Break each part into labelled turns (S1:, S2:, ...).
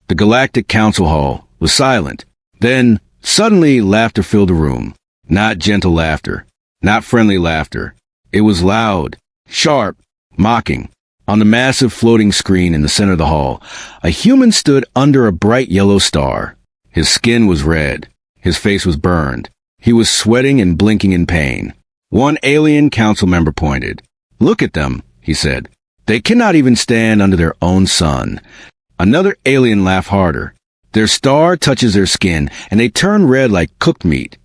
S1: The Galactic Council Hall was silent. Then, suddenly, laughter filled the room. Not gentle laughter. Not friendly laughter. It was loud, sharp, mocking. On the massive floating screen in the center of the hall, a human stood under a bright yellow star. His skin was red. His face was burned. He was sweating and blinking in pain. One alien council member pointed. "Look at them," he said. "They cannot even stand under their own sun." Another alien laughed harder. Their star touches their skin, and they turn red like cooked meat.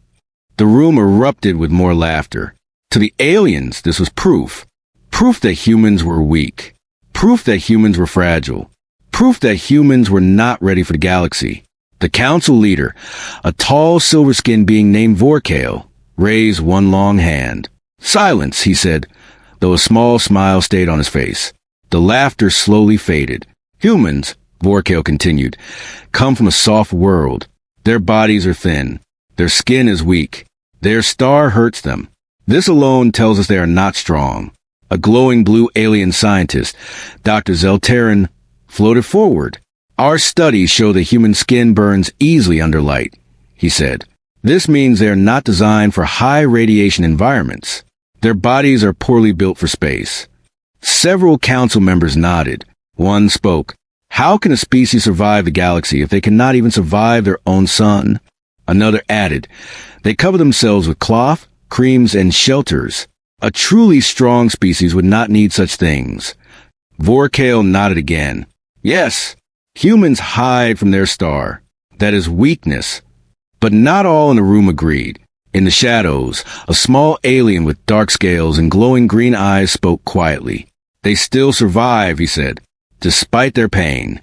S1: The room erupted with more laughter. To the aliens, this was proof. Proof that humans were weak. Proof that humans were fragile. Proof that humans were not ready for the galaxy. The council leader, a tall, silver-skinned being named Vorkale, raised one long hand. "Silence," he said, though a small smile stayed on his face. The laughter slowly faded. "Humans," Vorkale continued, "come from a soft world. Their bodies are thin. Their skin is weak. Their star hurts them. This alone tells us they are not strong." A glowing blue alien scientist, Dr. Zelterin, floated forward. "Our studies show that human skin burns easily under light," he said. "This means they are not designed for high radiation environments. Their bodies are poorly built for space." Several council members nodded. One spoke. "How can a species survive the galaxy if they cannot even survive their own sun?" Another added. "They cover themselves with cloth, creams, and shelters. A truly strong species would not need such things." Vorkale nodded again. "Yes, humans hide from their star. That is weakness." But not all in the room agreed. In the shadows, a small alien with dark scales and glowing green eyes spoke quietly. "They still survive," he said, "despite their pain."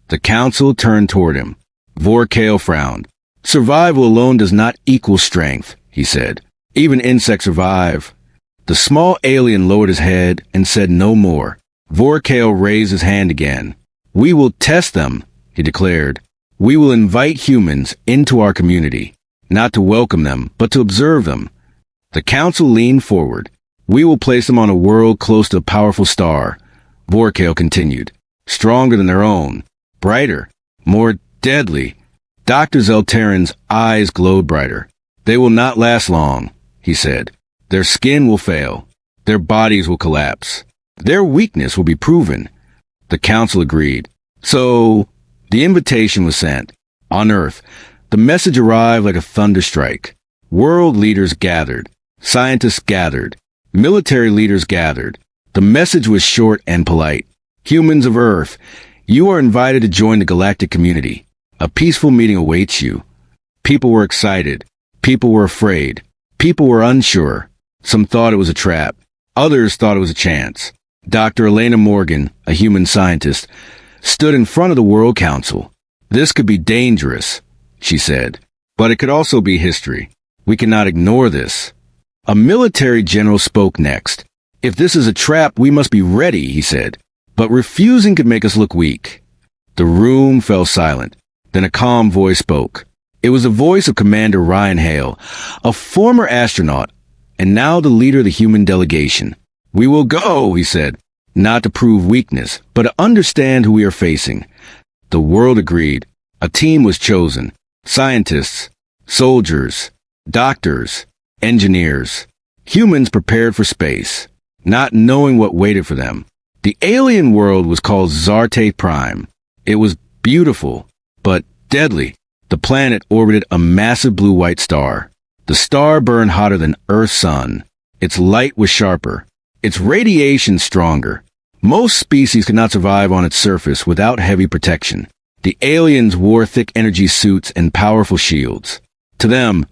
S1: The council turned toward him. Vorkale frowned. "Survival alone does not equal strength," he said. "Even insects survive." The small alien lowered his head and said no more. Vorkale raised his hand again. "We will test them," he declared. "We will invite humans into our community, not to welcome them, but to observe them." The council leaned forward. "We will place them on a world close to a powerful star," Vorkale continued. "Stronger than their own. Brighter. More deadly." Dr. Zelterin's eyes glowed brighter. "They will not last long," he said. "Their skin will fail. Their bodies will collapse. Their weakness will be proven." The council agreed. So, the invitation was sent. On Earth, the message arrived like a thunder strike. World leaders gathered. Scientists gathered. Military leaders gathered. The message was short and polite. "Humans of Earth, you are invited to join the galactic community. A peaceful meeting awaits you." People were excited. People were afraid. People were unsure. Some thought it was a trap. Others thought it was a chance. Dr. Elena Morgan, a human scientist, stood in front of the World Council. "This could be dangerous," she said, "but it could also be history. We cannot ignore this." A military general spoke next. "If this is a trap, we must be ready," he said. "But refusing could make us look weak." The room fell silent. Then a calm voice spoke. It was the voice of Commander Ryan Hale, a former astronaut, and now the leader of the human delegation. "We will go," he said, "not to prove weakness, but to understand who we are facing." The world agreed. A team was chosen. Scientists, soldiers, doctors, engineers. Humans prepared for space, not knowing what waited for them. The alien world was called Zarte Prime. It was beautiful, but deadly. The planet orbited a massive blue-white star. The star burned hotter than Earth's sun. Its light was sharper. Its radiation stronger. Most species could not survive on its surface without heavy protection. The aliens wore thick energy suits and powerful shields. To them,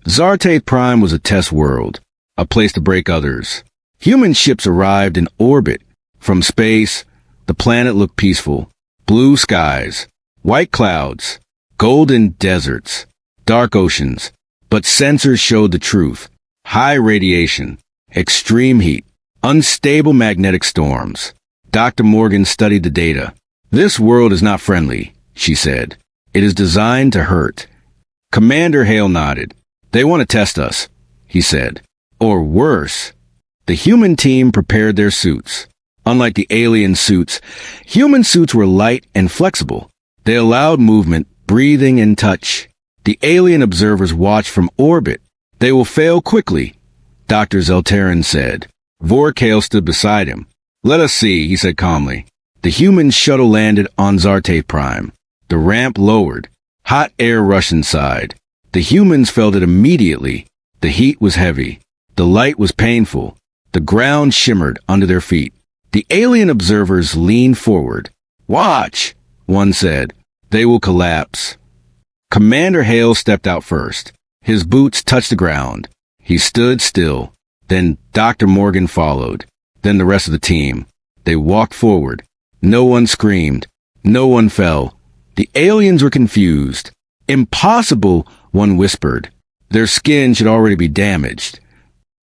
S1: Zarte Prime was a test world, a place to break others. Human ships arrived in orbit. From space, the planet looked peaceful. Blue skies, white clouds, golden deserts, dark oceans. But sensors showed the truth. High radiation, extreme heat, unstable magnetic storms. Dr. Morgan studied the data. "This world is not friendly," she said. "It is designed to hurt." Commander Hale nodded. "They want to test us," he said. "Or worse." The human team prepared their suits. Unlike the alien suits, human suits were light and flexible. They allowed movement, breathing, and touch. The alien observers watched from orbit. They will fail quickly, Dr. Zeltarin said. Vorkale stood beside him. Let us see, he said calmly. The human shuttle landed on Zarte Prime. The ramp lowered. Hot air rushed inside. The humans felt it immediately. The heat was heavy. The light was painful. The ground shimmered under their feet. The alien observers leaned forward. Watch, one said. They will collapse. Commander Hale stepped out first. His boots touched the ground. He stood still. Then Dr. Morgan followed. Then the rest of the team. They walked forward. No one screamed. No one fell. The aliens were confused. Impossible, one whispered. Their skin should already be damaged.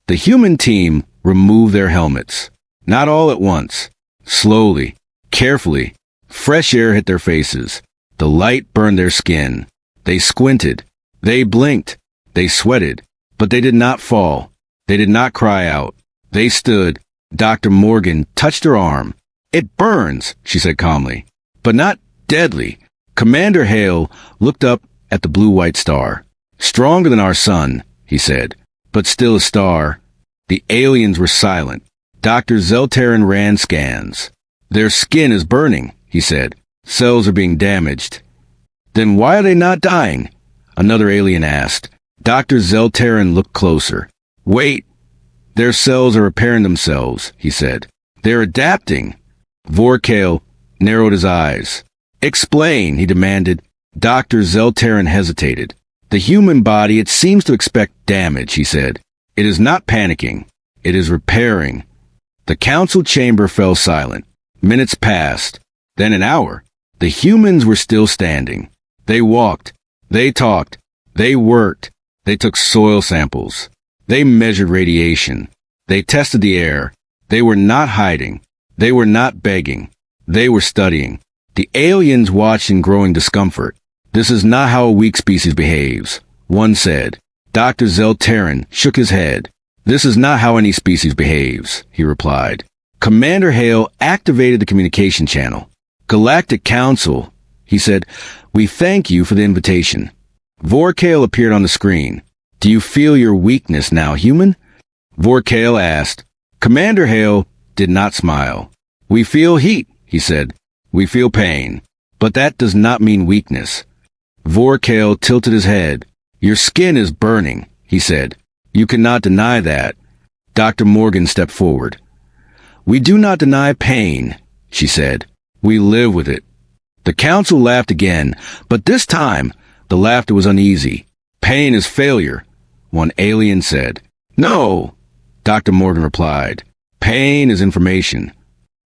S1: The human team removed their helmets. Not all at once. Slowly, carefully. Fresh air hit their faces. The light burned their skin. They squinted. They blinked. They sweated. But they did not fall. They did not cry out. They stood. Dr. Morgan touched her arm. It burns, she said calmly. But not deadly. Commander Hale looked up at the blue-white star. Stronger than our sun, he said. But still a star. The aliens were silent. Dr. Zeltarin ran scans. Their skin is burning, he said. Cells are being damaged. Then why are they not dying? Another alien asked. Dr. Zeltarin looked closer. Wait. Their cells are repairing themselves, he said. They're adapting. Vorkale narrowed his eyes. Explain, he demanded. Dr. Zeltarin hesitated. The human body, it seems to expect damage, he said. It is not panicking. It is repairing. The council chamber fell silent. Minutes passed. Then an hour. The humans were still standing. They walked. They talked. They worked. They took soil samples. They measured radiation. They tested the air. They were not hiding. They were not begging. They were studying. The aliens watched in growing discomfort. This is not how a weak species behaves, one said. Dr. Zeltarin shook his head. This is not how any species behaves, he replied. Commander Hale activated the communication channel. Galactic Council, he said, we thank you for the invitation. Vorkale appeared on the screen. Do you feel your weakness now, human? Vorkale asked. Commander Hale did not smile. We feel heat, he said. We feel pain. But that does not mean weakness. Vorkale tilted his head. Your skin is burning, he said. You cannot deny that. Dr. Morgan stepped forward. We do not deny pain, she said. We live with it. The council laughed again, but this time the laughter was uneasy. Pain is failure, one alien said. No, Dr. Morgan replied. Pain is information.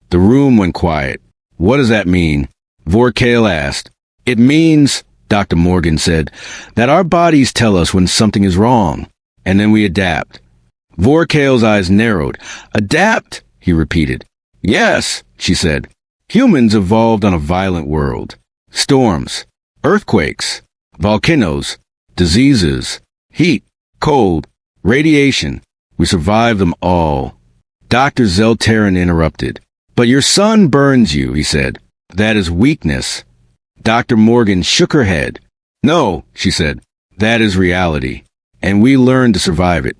S1: The room went quiet. What does that mean? Vorkale asked. It means, Dr. Morgan said, that our bodies tell us when something is wrong, and then we adapt. Vorkale's eyes narrowed. Adapt, he repeated. Yes, she said. Humans evolved on a violent world. Storms, earthquakes, volcanoes, diseases, heat, cold, radiation. We survived them all. Dr. Zeltarin interrupted. But your sun burns you, he said. That is weakness. Dr. Morgan shook her head. No, she said. That is reality. And we learned to survive it.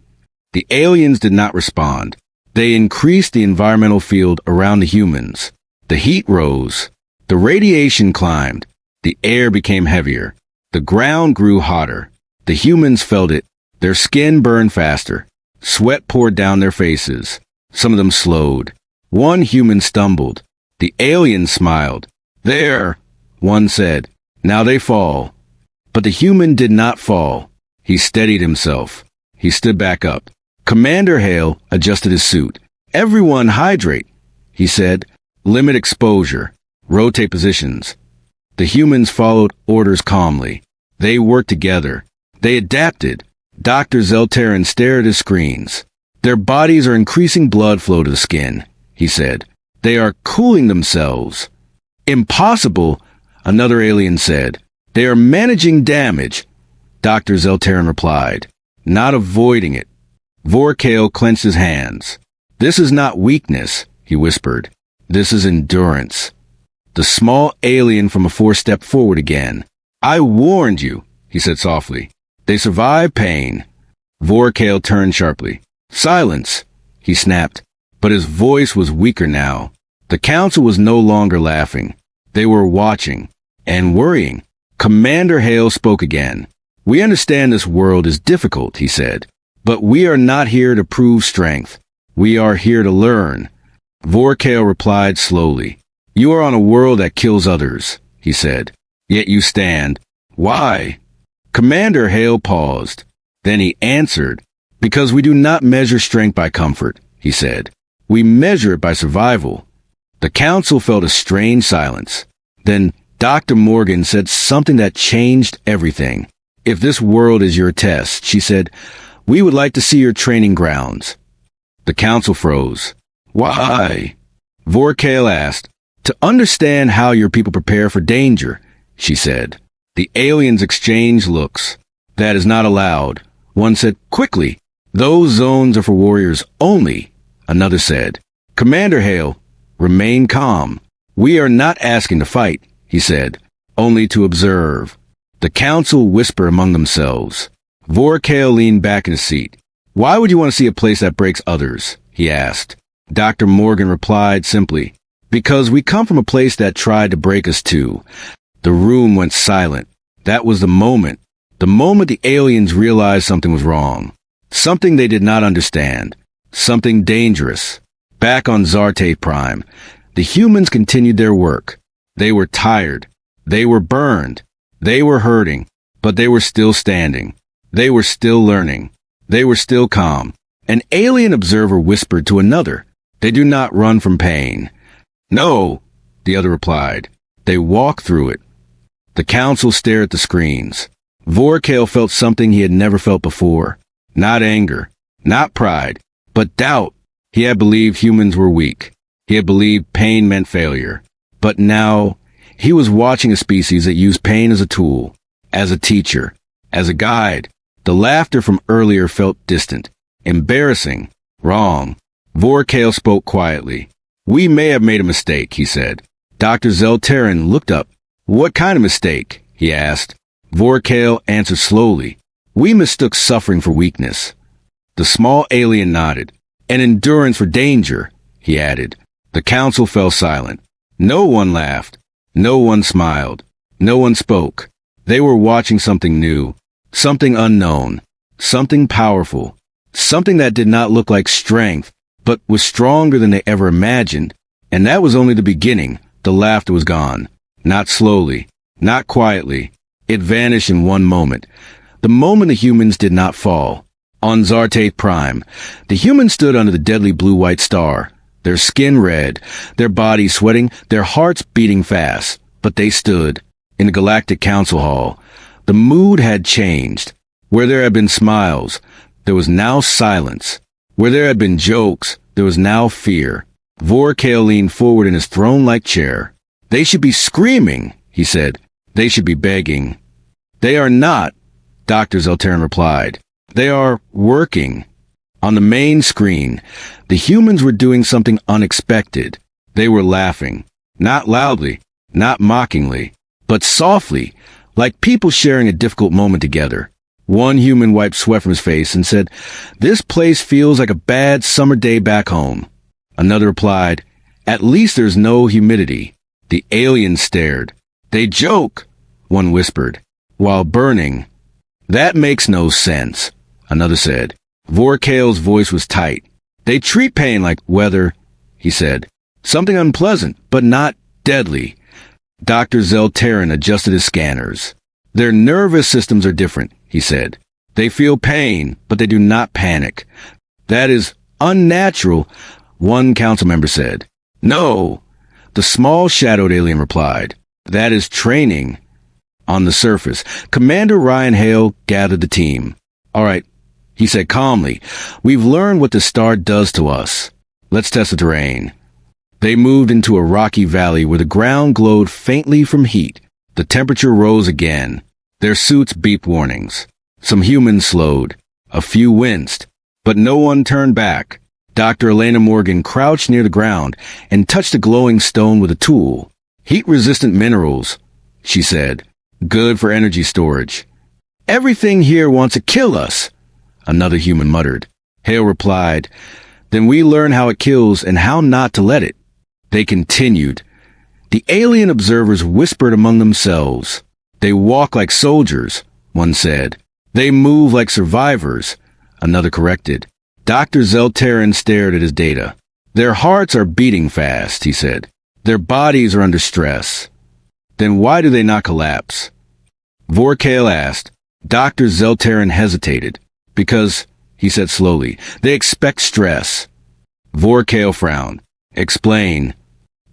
S1: The aliens did not respond. They increased the environmental field around the humans. The heat rose. The radiation climbed. The air became heavier. The ground grew hotter. The humans felt it. Their skin burned faster. Sweat poured down their faces. Some of them slowed. One human stumbled. The alien smiled. There, one said. Now they fall. But the human did not fall. He steadied himself. He stood back up. Commander Hale adjusted his suit. Everyone hydrate, he said. Limit exposure. Rotate positions. The humans followed orders calmly. They worked together. They adapted. Dr. Zeltarin stared at his screens. Their bodies are increasing blood flow to the skin, he said. They are cooling themselves. Impossible, another alien said. They are managing damage, Dr. Zeltarin replied. Not avoiding it. Vorkale clenched his hands. This is not weakness, he whispered. This is endurance. The small alien from before stepped forward again. I warned you, he said softly. They survive pain. Vorkale turned sharply. Silence, he snapped, but his voice was weaker now. The council was no longer laughing. They were watching and worrying. Commander Hale spoke again. We understand this world is difficult, he said, but we are not here to prove strength. We are here to learn. Vorkale replied slowly. You are on a world that kills others, he said. Yet you stand. Why? Commander Hale paused. Then he answered, because we do not measure strength by comfort, he said. We measure it by survival. The council felt a strange silence. Then Dr. Morgan said something that changed everything. If this world is your test, she said, we would like to see your training grounds. The council froze. Why? Vorkale asked. To understand how your people prepare for danger, she said. The aliens exchanged looks. That is not allowed. One said, quickly. Those zones are for warriors only. Another said, Commander Hale, remain calm. We are not asking to fight, he said, only to observe. The council whispered among themselves. Vorkale leaned back in his seat. Why would you want to see a place that breaks others? He asked. Dr. Morgan replied simply, because we come from a place that tried to break us too. The room went silent. That was the moment the aliens realized something was wrong. Something they did not understand. Something dangerous. Back on Zarte Prime, the humans continued their work. They were tired. They were burned. They were hurting. But they were still standing. They were still learning. They were still calm. An alien observer whispered to another, they do not run from pain. No, the other replied. They walk through it. The council stared at the screens. Vorkale felt something he had never felt before. Not anger, not pride, but doubt. He had believed humans were weak. He had believed pain meant failure. But now, he was watching a species that used pain as a tool, as a teacher, as a guide. The laughter from earlier felt distant, embarrassing, wrong. Vorkale spoke quietly. We may have made a mistake, he said. Dr. Zelterin looked up. What kind of mistake? He asked. Vorkale answered slowly. We mistook suffering for weakness. The small alien nodded. And endurance for danger, he added. The council fell silent. No one laughed. No one smiled. No one spoke. They were watching something new, something unknown, something powerful, something that did not look like strength, but was stronger than they ever imagined. And that was only the beginning. The laughter was gone. Not slowly, not quietly. It vanished in one moment. The moment the humans did not fall. On Zarte Prime, the humans stood under the deadly blue-white star, their skin red, their bodies sweating, their hearts beating fast. But they stood. In the Galactic Council Hall, the mood had changed. Where there had been smiles, there was now silence. Where there had been jokes, there was now fear. Vorkale leaned forward in his throne-like chair. They should be screaming, he said. They should be begging. They are not, Dr. Zelterin replied. They are working. On the main screen, the humans were doing something unexpected. They were laughing. Not loudly, not mockingly, but softly, like people sharing a difficult moment together. One human wiped sweat from his face and said, This place feels like a bad summer day back home. Another replied, At least there's no humidity. The aliens stared. They joke, one whispered, while burning. That makes no sense, another said. Vorkale's voice was tight. They treat pain like weather, he said. Something unpleasant, but not deadly. Dr. Zelterin adjusted his scanners. Their nervous systems are different, he said. They feel pain, but they do not panic. That is unnatural, one council member said. No, the small shadowed alien replied. That is training. On the surface, Commander Ryan Hale gathered the team. All right, he said calmly. We've learned what the star does to us. Let's test the terrain. They moved into a rocky valley where the ground glowed faintly from heat. The temperature rose again. Their suits beeped warnings. Some humans slowed. A few winced. But no one turned back. Dr. Elena Morgan crouched near the ground and touched a glowing stone with a tool. Heat-resistant minerals, she said. Good for energy storage. Everything here wants to kill us, another human muttered. Hale replied, then we learn how it kills and how not to let it. They continued. The alien observers whispered among themselves. They walk like soldiers, one said. They move like survivors, another corrected. Dr. Zeltarin stared at his data. Their hearts are beating fast, he said. Their bodies are under stress. Then why do they not collapse? Vorkale asked. Dr. Zeltarin hesitated. Because, he said slowly, they expect stress. Vorkale frowned. Explain.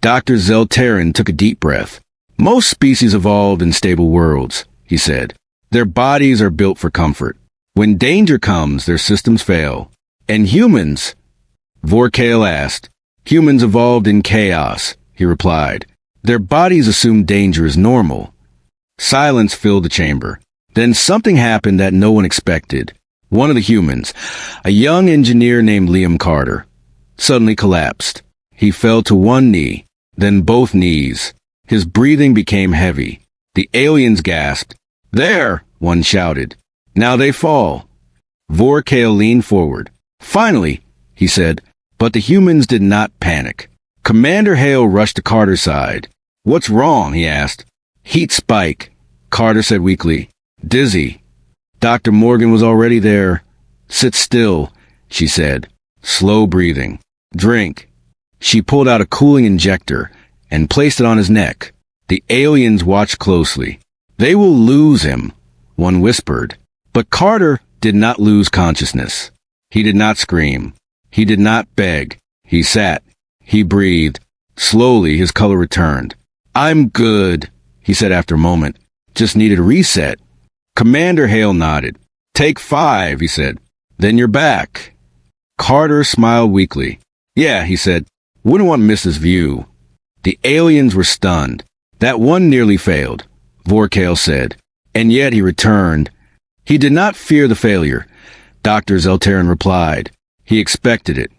S1: Dr. Zeltarin took a deep breath. Most species evolved in stable worlds, he said. Their bodies are built for comfort. When danger comes, their systems fail. And humans? Vorkale asked. Humans evolved in chaos, he replied. Their bodies assume danger is normal. Silence filled the chamber. Then something happened that no one expected. One of the humans, a young engineer named Liam Carter, suddenly collapsed. He fell to one knee, then both knees. His breathing became heavy. The aliens gasped. There, one shouted. Now they fall. Vorkale leaned forward. Finally, he said, but the humans did not panic. Commander Hale rushed to Carter's side. What's wrong? He asked. Heat spike, Carter said weakly. Dizzy. Dr. Morgan was already there. Sit still, she said. Slow breathing. Drink. She pulled out a cooling injector and placed it on his neck. The aliens watched closely. They will lose him, one whispered. But Carter did not lose consciousness. He did not scream. He did not beg. He sat. He breathed. Slowly, his color returned. I'm good, he said after a moment. Just needed a reset. Commander Hale nodded. Take 5, he said. Then you're back. Carter smiled weakly. Yeah, he said. Wouldn't want to miss this view. The aliens were stunned. That one nearly failed, Vorkale said. And yet he returned. He did not fear the failure, Dr. Zeltarin replied. He expected it.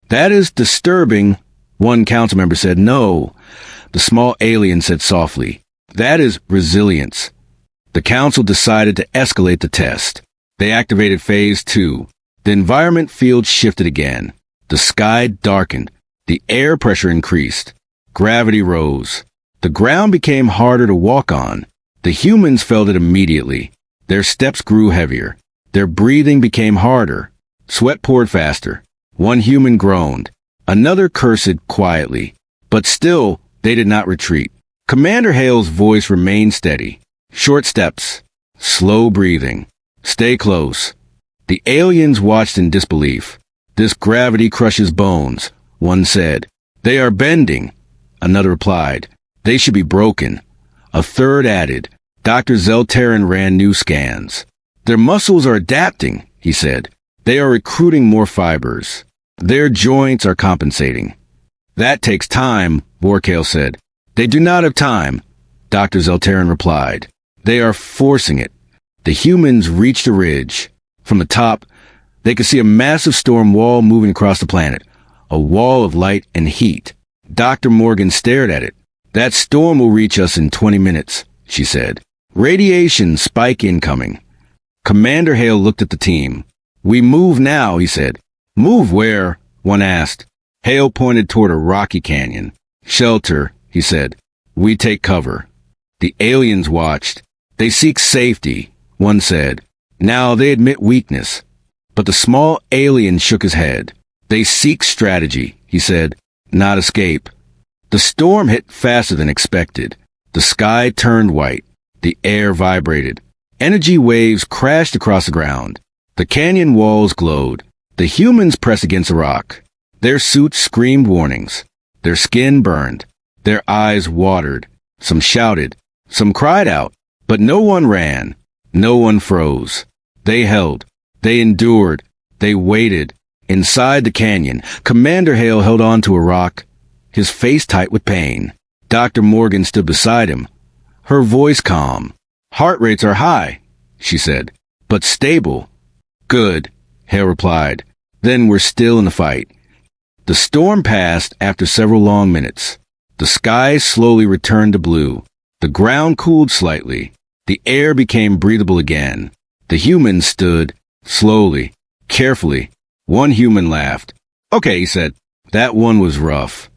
S1: That is disturbing, one council member said. No, the small alien said softly. That is resilience. The council decided to escalate the test. They activated Phase 2. The environment field shifted again. The sky darkened. The air pressure increased. Gravity rose. The ground became harder to walk on. The humans felt it immediately. Their steps grew heavier. Their breathing became harder. Sweat poured faster. One human groaned. Another cursed quietly. But still, they did not retreat. Commander Hale's voice remained steady. Short steps. Slow breathing. Stay close. The aliens watched in disbelief. This gravity crushes bones, one said. They are bending, another replied. They should be broken. A third added. Dr. Zeltarin ran new scans. Their muscles are adapting, he said. They are recruiting more fibers. Their joints are compensating. That takes time, Vorkale said. They do not have time, Dr. Zeltarin replied. They are forcing it. The humans reached a ridge. From the top, they could see a massive storm wall moving across the planet, a wall of light and heat. Dr. Morgan stared at it. That storm will reach us in 20 minutes, she said. Radiation spike incoming. Commander Hale looked at the team. We move now, he said. Move where? One asked. Hale pointed toward a rocky canyon. Shelter, he said. We take cover. The aliens watched. They seek safety, one said. Now they admit weakness. But the small alien shook his head. They seek strategy, he said, not escape. The storm hit faster than expected. The sky turned white. The air vibrated. Energy waves crashed across the ground. The canyon walls glowed. The humans pressed against a rock. Their suits screamed warnings. Their skin burned. Their eyes watered. Some shouted. Some cried out. But no one ran. No one froze. They held. They endured. They waited. Inside the canyon, Commander Hale held on to a rock, his face tight with pain. Dr. Morgan stood beside him, her voice calm. Heart rates are high, she said, but stable. Good, Hale replied. Then we're still in the fight. The storm passed after several long minutes. The sky slowly returned to blue. The ground cooled slightly. The air became breathable again. The humans stood, slowly, carefully. One human laughed. "Okay," he said. "That one was rough."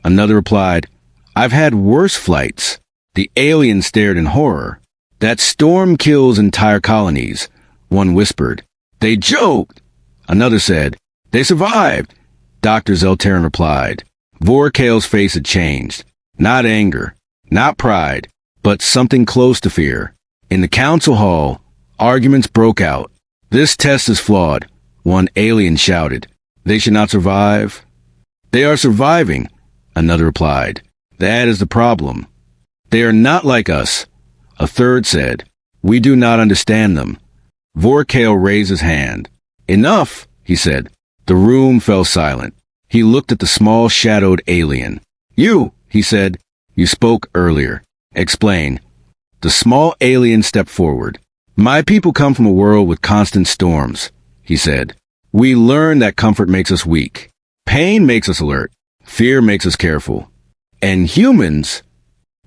S1: Another replied, "I've had worse flights." The alien stared in horror. "That storm kills entire colonies," one whispered. "They joked." Another said, "They survived." Dr. Zelterin replied. Vorkail's face had changed. Not anger, not pride, but something close to fear. In the council hall, arguments broke out. "This test is flawed," one alien shouted. "They should not survive." "They are surviving," another replied. "That is the problem. They are not like us." A third said, "We do not understand them." Vorkail raised his hand. "Enough," he said. The room fell silent. He looked at the small shadowed alien. "You," he said. "You spoke earlier. Explain." The small alien stepped forward. "My people come from a world with constant storms," he said. "We learn that comfort makes us weak. Pain makes us alert. Fear makes us careful. And humans,"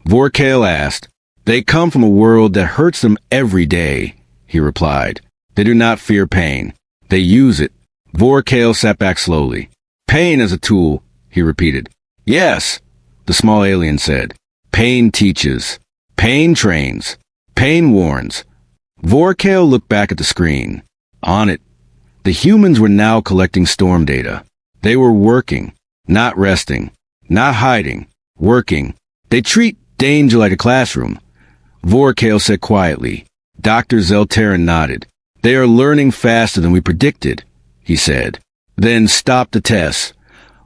S1: Vorkail asked, "they come from a world that hurts them every day," he replied. "They do not fear pain. They use it." Vorkail sat back slowly. "Pain is a tool," he repeated. "Yes," the small alien said. "Pain teaches. Pain trains. Pain warns." Vorkail looked back at the screen. On it, the humans were now collecting storm data. They were working, not resting, not hiding, working. "They treat danger like a classroom," Vorkail said quietly. Dr. Zelterin nodded. "They are learning faster than we predicted," he said. "Then stop the tests,"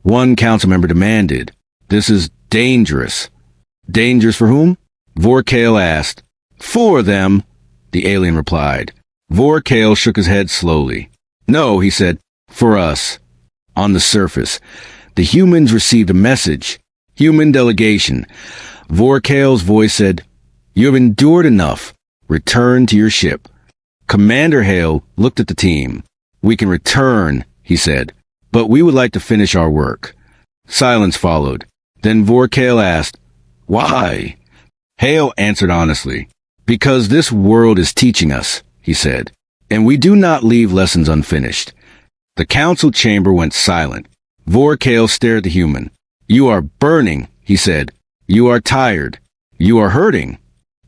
S1: one council member demanded. "This is dangerous." "Dangerous for whom?" Vorkail asked. "For them," the alien replied. Vorkail shook his head slowly. "No," he said, "for us." On the surface, the humans received a message. "Human delegation." Vorkail's voice said, "You have endured enough. Return to your ship." Commander Hale looked at the team. "We can return," he said, "but we would like to finish our work." Silence followed. Then Vorkail asked, "Why?" Hale answered honestly. "Because this world is teaching us," he said, "and we do not leave lessons unfinished." The council chamber went silent. Vorkail stared at the human. "You are burning," he said. "You are tired. You are hurting."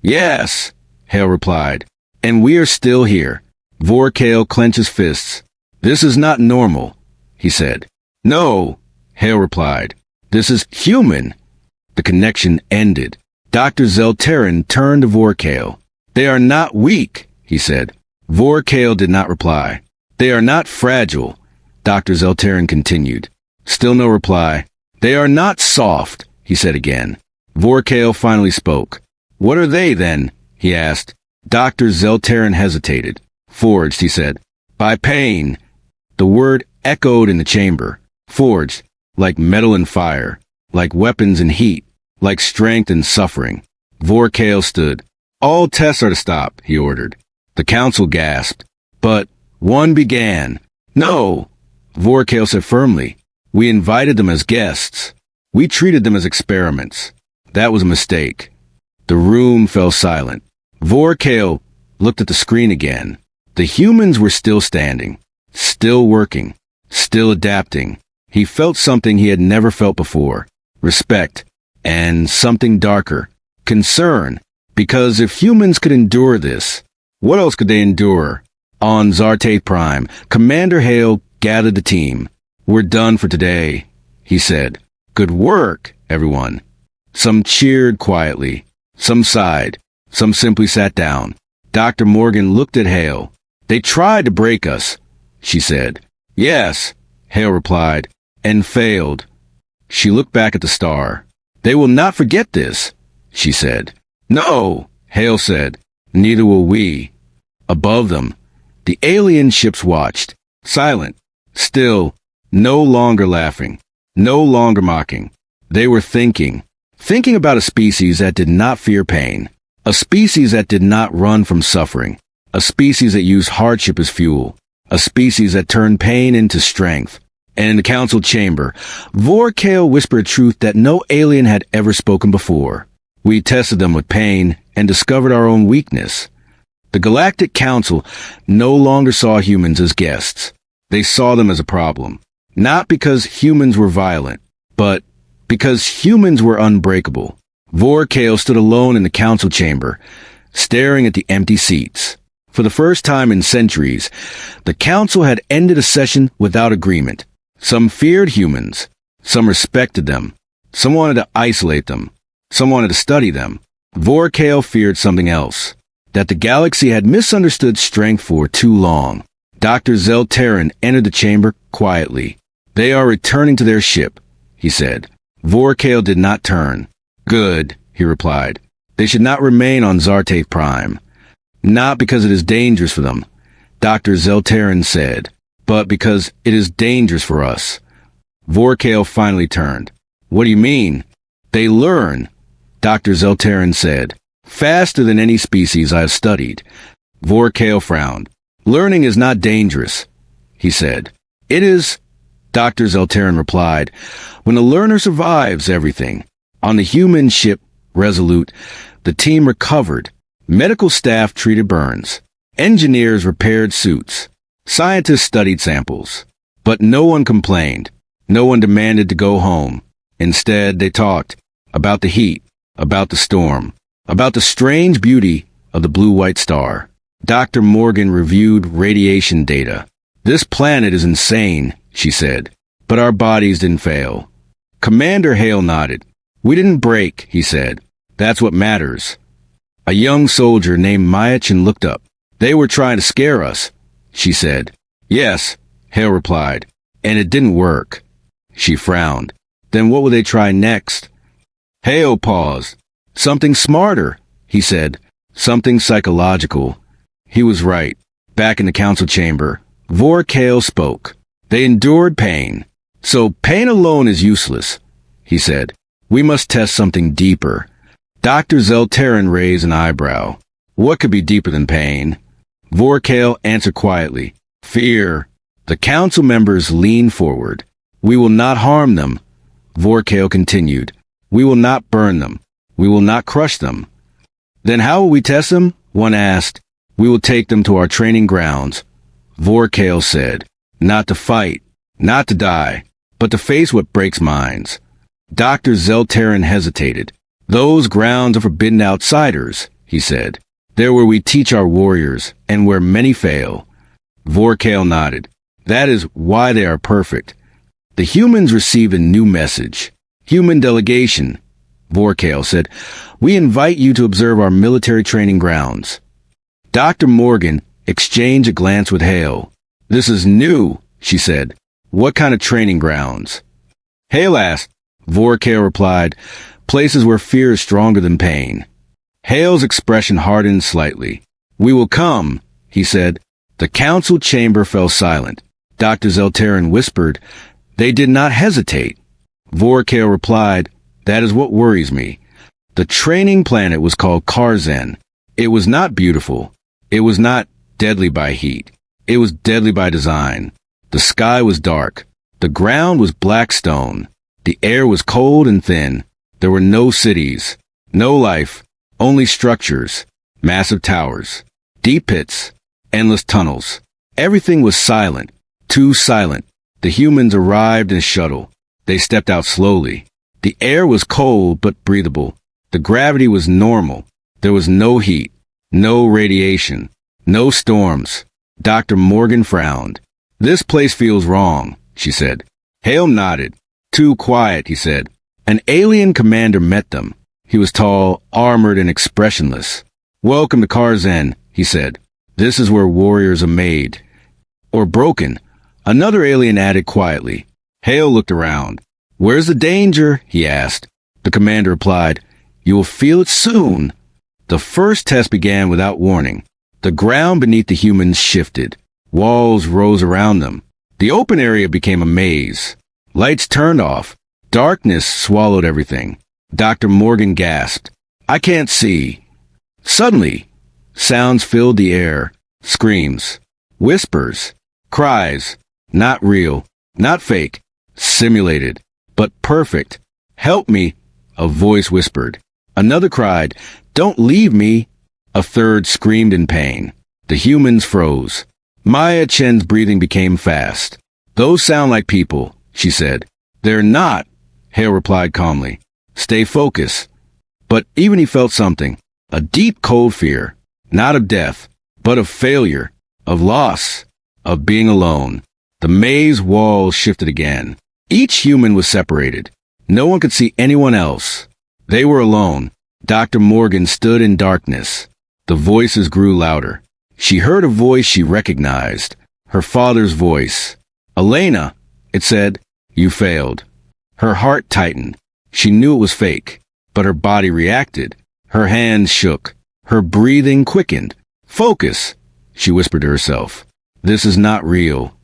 S1: "Yes," Hale replied. "And we are still here." Vorkail clenched his fists. "This is not normal," he said. "No," Hale replied. "This is human." The connection ended. Dr. Zelterin turned to Vorkail. "They are not weak," he said. Vorkail did not reply. "They are not fragile," Dr. Zelterin continued. Still no reply. "They are not soft," he said again. Vorkail finally spoke. "What are they, then?" he asked. Dr. Zelterin hesitated. "Forged," he said. "By pain." The word echoed in the chamber. Forged, like metal and fire, like weapons and heat, like strength and suffering. Vorkail stood. "All tests are to stop," he ordered. The council gasped. But one began. "No," Vorkail said firmly. "We invited them as guests. We treated them as experiments. That was a mistake." The room fell silent. Vorkail looked at the screen again. The humans were still standing, still working, still adapting. He felt something he had never felt before. Respect. And something darker. Concern. Because if humans could endure this, what else could they endure? On Zarte Prime, Commander Hale gathered the team. "We're done for today," he said. "Good work, everyone." Some cheered quietly. Some sighed. Some simply sat down. Dr. Morgan looked at Hale. "They tried to break us," she said. "Yes," Hale replied, "and failed." She looked back at the star. "They will not forget this," she said. "No," Hale said. "Neither will we." Above them, the alien ships watched, silent, still, no longer laughing, no longer mocking. They were thinking about a species that did not fear pain, a species that did not run from suffering, a species that used hardship as fuel, a species that turned pain into strength. And in the council chamber, Vorkale whispered a truth that no alien had ever spoken before. We tested them with pain and discovered our own weakness. The Galactic Council no longer saw humans as guests. They saw them as a problem. Not because humans were violent, but because humans were unbreakable. Vorkale stood alone in the council chamber, staring at the empty seats. For the first time in centuries, the council had ended a session without agreement. Some feared humans. Some respected them. Some wanted to isolate them. Some wanted to study them. Vorkale feared something else. That the galaxy had misunderstood strength for too long. Dr. Zelterran entered the chamber quietly. "They are returning to their ship," he said. Vorkale did not turn. "Good," he replied. "They should not remain on Zartave Prime. Not because it is dangerous for them," Dr. Zelterran said, "but because it is dangerous for us." Vorkale finally turned. "What do you mean?" "They learn," Dr. Zelterran said, "faster than any species I have studied." Vorkale frowned. "Learning is not dangerous," he said. "It is," Dr. Zelterran replied, "when a learner survives everything." On the human ship, Resolute, the team recovered. Medical staff treated burns. Engineers repaired suits. Scientists studied samples. But no one complained. No one demanded to go home. Instead, they talked about the heat, about the storm, about the strange beauty of the blue-white star. Dr. Morgan reviewed radiation data. "This planet is insane," she said, "but our bodies didn't fail." Commander Hale nodded. "We didn't break," he said. "That's what matters." A young soldier named Myachin looked up. "They were trying to scare us," she said. "Yes," Hale replied, "and it didn't work." She frowned. "Then what will they try next?" Hale paused. "Something smarter," he said. "Something psychological." He was right. Back in the council chamber, Vorkale spoke. "They endured pain. So pain alone is useless," he said. "We must test something deeper." Dr. Zelterran raised an eyebrow. "What could be deeper than pain?" Vorkale answered quietly. "Fear." The council members leaned forward. "We will not harm them," Vorkale continued. "We will not burn them. We will not crush them." "Then how will we test them?" one asked. "We will take them to our training grounds," Vorkale said. "Not to fight, not to die, but to face what breaks minds." Dr. Zelterran hesitated. "Those grounds are forbidden outsiders," he said. "They're where we teach our warriors, and where many fail." Vorkale nodded. "That is why they are perfect." The humans received a new message. "Human delegation," Vorkale said. "We invite you to observe our military training grounds." Dr. Morgan exchanged a glance with Hale. "This is new," she said. "What kind of training grounds?" Hale asked. Vorkale replied, "Places where fear is stronger than pain." Hale's expression hardened slightly. "We will come," he said. The council chamber fell silent. Dr. Zelterran whispered, "They did not hesitate." Vorkale replied, "That is what worries me." The training planet was called Karzen. It was not beautiful. It was not deadly by heat. It was deadly by design. The sky was dark. The ground was black stone. The air was cold and thin. There were no cities, no life, only structures, massive towers, deep pits, endless tunnels. Everything was silent, too silent. The humans arrived in a shuttle. They stepped out slowly. The air was cold but breathable. The gravity was normal. There was no heat, no radiation, no storms. Dr. Morgan frowned. "This place feels wrong," she said. Hale nodded. "Too quiet," he said. An alien commander met them. He was tall, armored, and expressionless. "Welcome to Karzen," he said. "This is where warriors are made. Or broken." Another alien added quietly. Hale looked around. "Where's the danger?" he asked. The commander replied, "You will feel it soon." The first test began without warning. The ground beneath the humans shifted. Walls rose around them. The open area became a maze. Lights turned off. Darkness swallowed everything. Dr. Morgan gasped. "I can't see." Suddenly, sounds filled the air. Screams. Whispers. Cries. Not real. Not fake. Simulated. But perfect. Help me, a voice whispered. Another cried, Don't leave me. A third screamed in pain. The humans froze. Maya Chen's breathing became fast. Those sound like people, she said. They're not, Hale replied calmly. Stay focused. But even he felt something. A deep cold fear. Not of death, but of failure, of loss, of being alone. The maze walls shifted again. Each human was separated. No one could see anyone else. They were alone. Dr. Morgan stood in darkness. The voices grew louder. She heard a voice she recognized. Her father's voice. Elena, it said, you failed. Her heart tightened. She knew it was fake, but her body reacted. Her hands shook. Her breathing quickened. Focus, she whispered to herself. This is not real.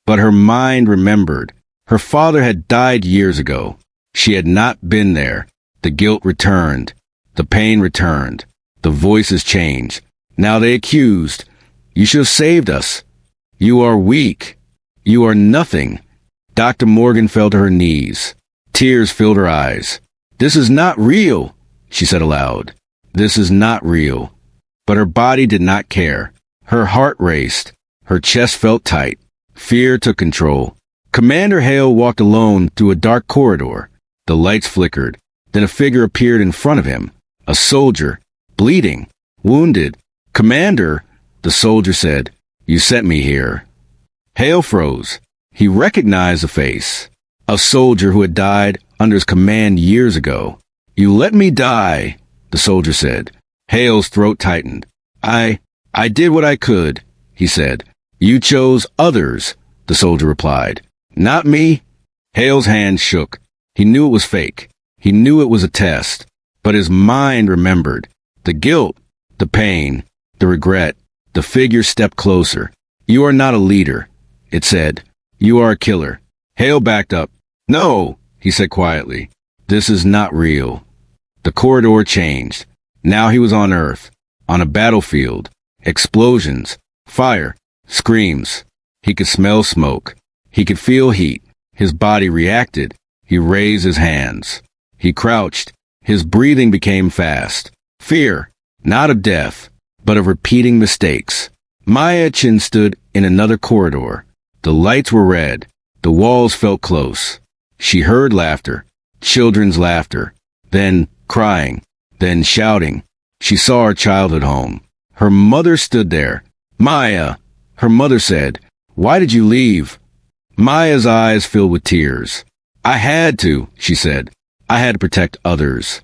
S1: But her mind remembered. Her father had died years ago. She had not been there. The guilt returned. The pain returned. The voices changed. Now they accused. You should have saved us. You are weak. You are nothing. Dr. Morgan fell to her knees. Tears filled her eyes. This is not real, she said aloud. This is not real. But her body did not care. Her heart raced. Her chest felt tight. Fear took control. Commander Hale walked alone through a dark corridor. The lights flickered. Then a figure appeared in front of him. A soldier, bleeding, wounded. Commander, the soldier said, you sent me here. Hale froze. He recognized the face. A soldier who had died under his command years ago. You let me die, the soldier said. Hale's throat tightened. I did what I could, he said. You chose others, the soldier replied. Not me. Hale's hand shook. He knew it was fake. He knew it was a test. But his mind remembered. The guilt, the pain, the regret. The figure stepped closer. You are not a leader, it said. You are a killer. Hale backed up. No, he said quietly. This is not real. The corridor changed. Now he was on Earth, on a battlefield. Explosions, fire, screams. He could smell smoke. He could feel heat. His body reacted. He raised his hands. He crouched. His breathing became fast. Fear, not of death, but of repeating mistakes. Maya Chen stood in another corridor. The lights were red. The walls felt close. She heard laughter, children's laughter, then crying, then shouting. She saw her childhood home. Her mother stood there. Maya, her mother said, why did you leave? Maya's eyes filled with tears. I had to, she said. I had to protect others.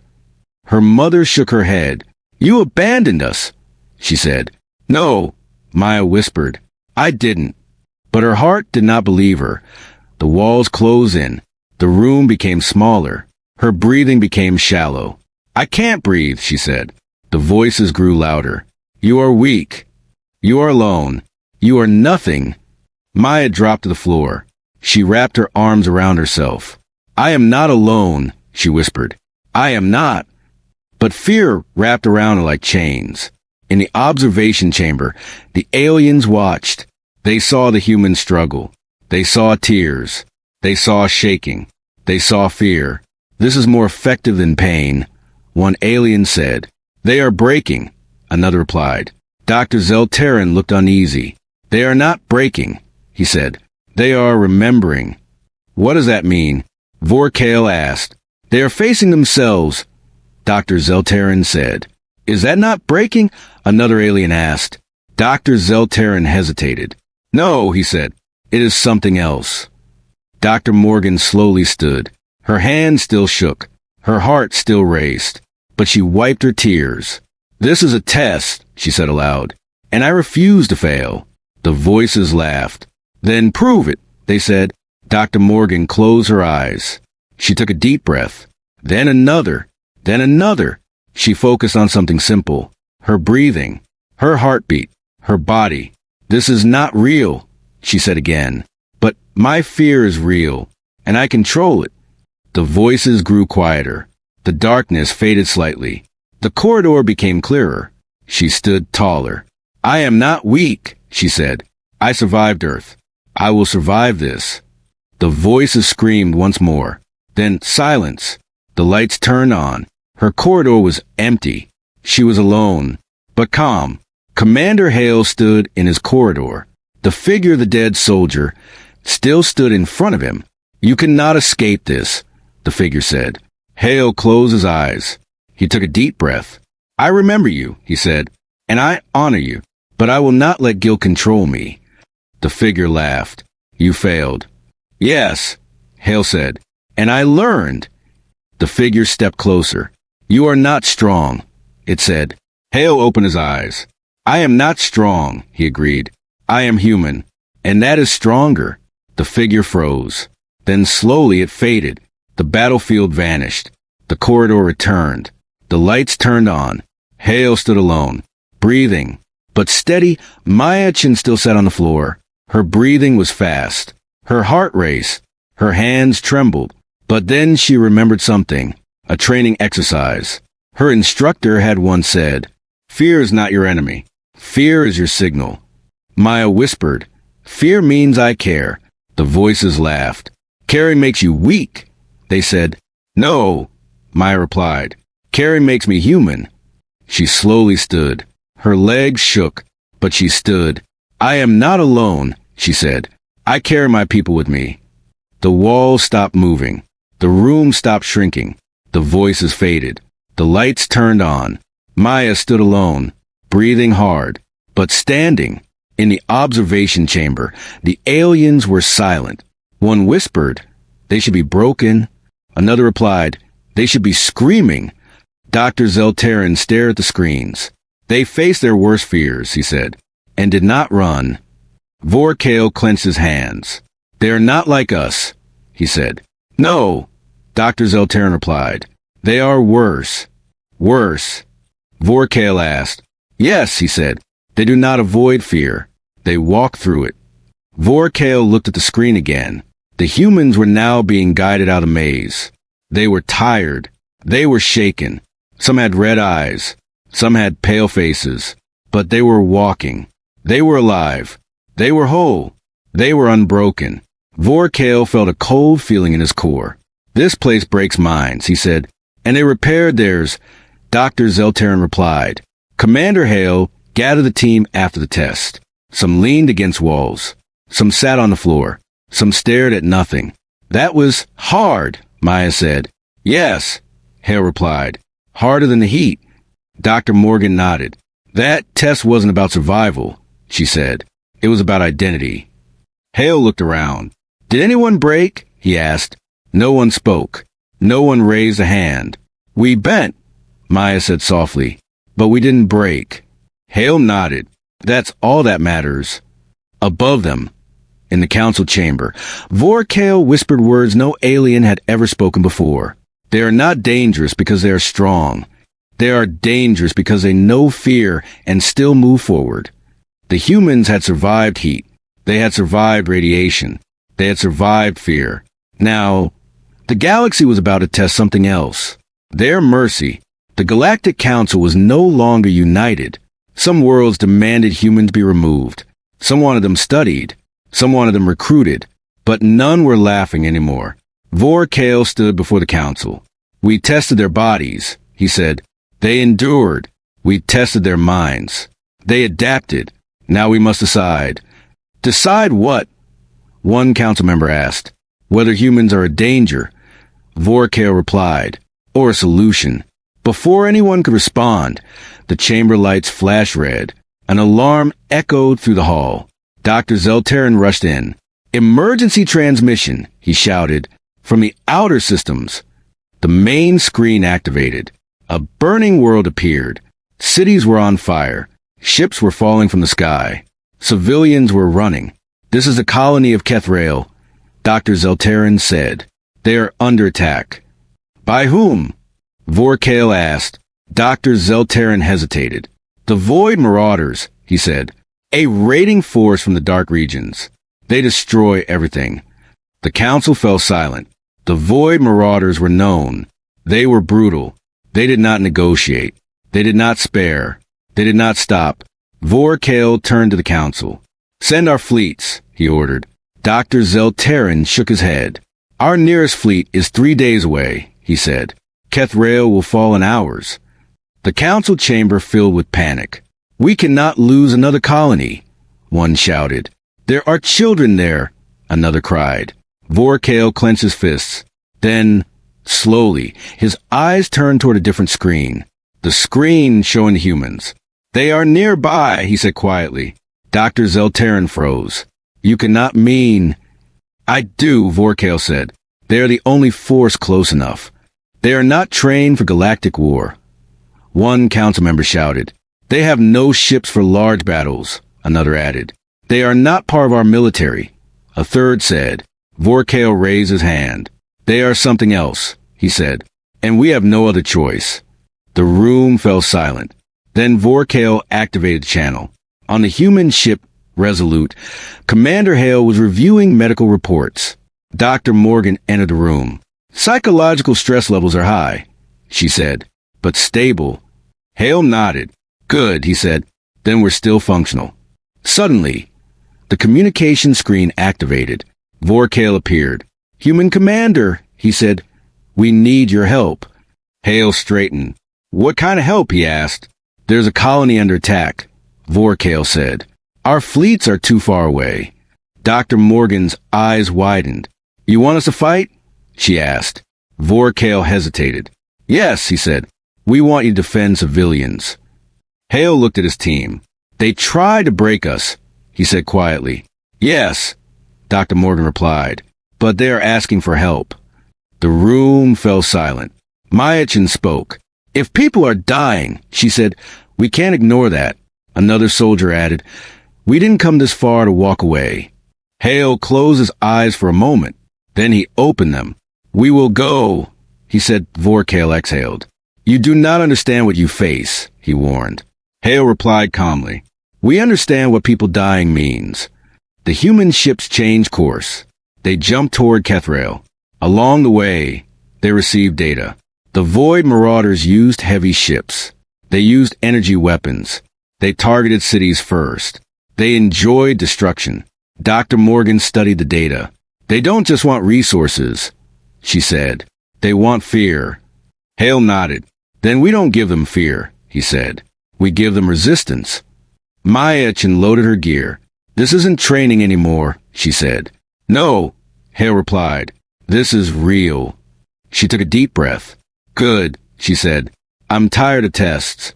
S1: Her mother shook her head. You abandoned us, she said. No, Maya whispered. I didn't. But her heart did not believe her. The walls closed in. The room became smaller. Her breathing became shallow. I can't breathe, she said. The voices grew louder. You are weak. You are alone. You are nothing. Maya dropped to the floor. She wrapped her arms around herself. I am not alone, she whispered. I am not. But fear wrapped around her like chains. In the observation chamber, the aliens watched. They saw the humans struggle. They saw tears. They saw shaking. They saw fear. This is more effective than pain, one alien said. They are breaking, another replied. Dr. Zelterin looked uneasy. They are not breaking, he said. They are remembering. What does that mean? Vorkale asked. They are facing themselves, Dr. Zelterin said. Is that not breaking? Another alien asked. Dr. Zelterin hesitated. No, he said. It is something else. Dr. Morgan slowly stood. Her hand still shook. Her heart still raced. But she wiped her tears. This is a test, she said aloud. And I refuse to fail. The voices laughed. Then prove it, they said. Dr. Morgan closed her eyes. She took a deep breath. Then another. Then another. She focused on something simple. Her breathing. Her heartbeat. Her body. This is not real, she said again. But my fear is real, and I control it. The voices grew quieter. The darkness faded slightly. The corridor became clearer. She stood taller. I am not weak, she said. I survived Earth. I will survive this. The voices screamed once more. Then silence. The lights turned on. Her corridor was empty. She was alone, but calm. Commander Hale stood in his corridor. The figure of the dead soldier still stood in front of him. "You cannot escape this," the figure said. Hale closed his eyes. He took a deep breath. "I remember you," he said, "and I honor you, but I will not let guilt control me." The figure laughed. "You failed." "Yes," Hale said, "and I learned." The figure stepped closer. "You are not strong," it said. Hale opened his eyes. "I am not strong," he agreed. "I am human, and that is stronger." The figure froze. Then slowly it faded. The battlefield vanished. The corridor returned. The lights turned on. Hale stood alone, breathing, but steady. Maya Chin still sat on the floor. Her breathing was fast. Her heart raced. Her hands trembled. But then she remembered something, a training exercise. Her instructor had once said, "Fear is not your enemy. Fear is your signal." Maya whispered, "Fear means I care." The voices laughed. "Caring makes you weak," they said. "No," Maya replied. "Caring makes me human." She slowly stood. Her legs shook, but she stood. "I am not alone," she said. "I carry my people with me." The walls stopped moving. The room stopped shrinking. The voices faded. The lights turned on. Maya stood alone, breathing hard, but standing. In the observation chamber, the aliens were silent. One whispered, "They should be broken." Another replied, "They should be screaming." Dr. Zeltarin stared at the screens. "They faced their worst fears," he said, "and did not run." Vorkale clenched his hands. "They are not like us," he said. "No," Dr. Zeltarin replied. "They are worse." "Worse?" Vorkale asked. "Yes," he said. "They do not avoid fear. They walk through it." Vorkale looked at the screen again. The humans were now being guided out of the maze. They were tired. They were shaken. Some had red eyes. Some had pale faces. But they were walking. They were alive. They were whole. They were unbroken. Vorkale felt a cold feeling in his core. "This place breaks minds," he said. "And they repaired theirs," Dr. Zeltarin replied. Commander Hale gathered the team after the test. Some leaned against walls. Some sat on the floor. Some stared at nothing. "That was hard," Maya said. "Yes," Hale replied. "Harder than the heat." Dr. Morgan nodded. "That test wasn't about survival," she said. "It was about identity." Hale looked around. "Did anyone break?" he asked. No one spoke. No one raised a hand. "We bent," Maya said softly, "but we didn't break." Hale nodded. "That's all that matters." Above them, in the council chamber, Vorkale whispered words no alien had ever spoken before. "They are not dangerous because they are strong. They are dangerous because they know fear and still move forward." The humans had survived heat. They had survived radiation. They had survived fear. Now, the galaxy was about to test something else. Their mercy. The Galactic Council was no longer united. Some worlds demanded humans be removed. Some wanted them studied. Some wanted them recruited. But none were laughing anymore. Vorkale stood before the council. "We tested their bodies," he said. "They endured. We tested their minds. They adapted. Now we must decide." "Decide what?" one council member asked. "Whether humans are a danger," Vorkale replied, "or a solution." Before anyone could respond, the chamber lights flashed red. An alarm echoed through the hall. Dr. Zeltarin rushed in. "Emergency transmission," he shouted, "from the outer systems." The main screen activated. A burning world appeared. Cities were on fire. Ships were falling from the sky. Civilians were running. "This is a colony of Kethrael," Dr. Zeltarin said. "They are under attack." "By whom?" Vorkale asked. Dr. Zeltarin hesitated. "The Void Marauders," he said. "A raiding force from the dark regions. They destroy everything." The council fell silent. The Void Marauders were known. They were brutal. They did not negotiate. They did not spare. They did not stop. Vorkale turned to the council. "Send our fleets," he ordered. Dr. Zelterin shook his head. Our nearest fleet is 3 days away, he said. Kethrael will fall in hours. The council chamber filled with panic. We cannot lose another colony, one shouted. There are children there, another cried. Vorkale clenched his fists. Then, slowly, his eyes turned toward a different screen. The screen showing the humans. They are nearby, he said quietly. Dr. Zelterin froze. You cannot mean... I do, Vorkale said. They are the only force close enough. They are not trained for galactic war. One council member shouted. They have no ships for large battles, another added. They are not part of our military, a third said. Vorkale raised his hand. They are something else, he said, and we have no other choice. The room fell silent. Then Vorkale activated the channel. On the human ship, Resolute, Commander Hale was reviewing medical reports. Dr. Morgan entered the room. Psychological stress levels are high, she said, but stable. Hale nodded. Good, he said. Then we're still functional. Suddenly, the communication screen activated. Vorkale appeared. Human Commander, he said. We need your help. Hale straightened. What kind of help, he asked. There's a colony under attack, Vorkale said. Our fleets are too far away. Dr. Morgan's eyes widened. You want us to fight? She asked. Vorkale hesitated. Yes, he said. We want you to defend civilians. Hale looked at his team. They tried to break us, he said quietly. Yes, Dr. Morgan replied, but they are asking for help. The room fell silent. Myachin spoke. If people are dying, she said, we can't ignore that. Another soldier added, we didn't come this far to walk away. Hale closed his eyes for a moment. Then he opened them. We will go, he said. Vorkale exhaled. You do not understand what you face, he warned. Hale replied calmly. We understand what people dying means. The human ships changed course. They jumped toward Kethrael. Along the way, they received data. The Void Marauders used heavy ships. They used energy weapons. They targeted cities first. They enjoyed destruction. Dr. Morgan studied the data. They don't just want resources, she said. They want fear. Hale nodded. Then we don't give them fear, he said. We give them resistance. Myachin loaded her gear. This isn't training anymore, she said. No, Hale replied. This is real. She took a deep breath. Good, she said. I'm tired of tests.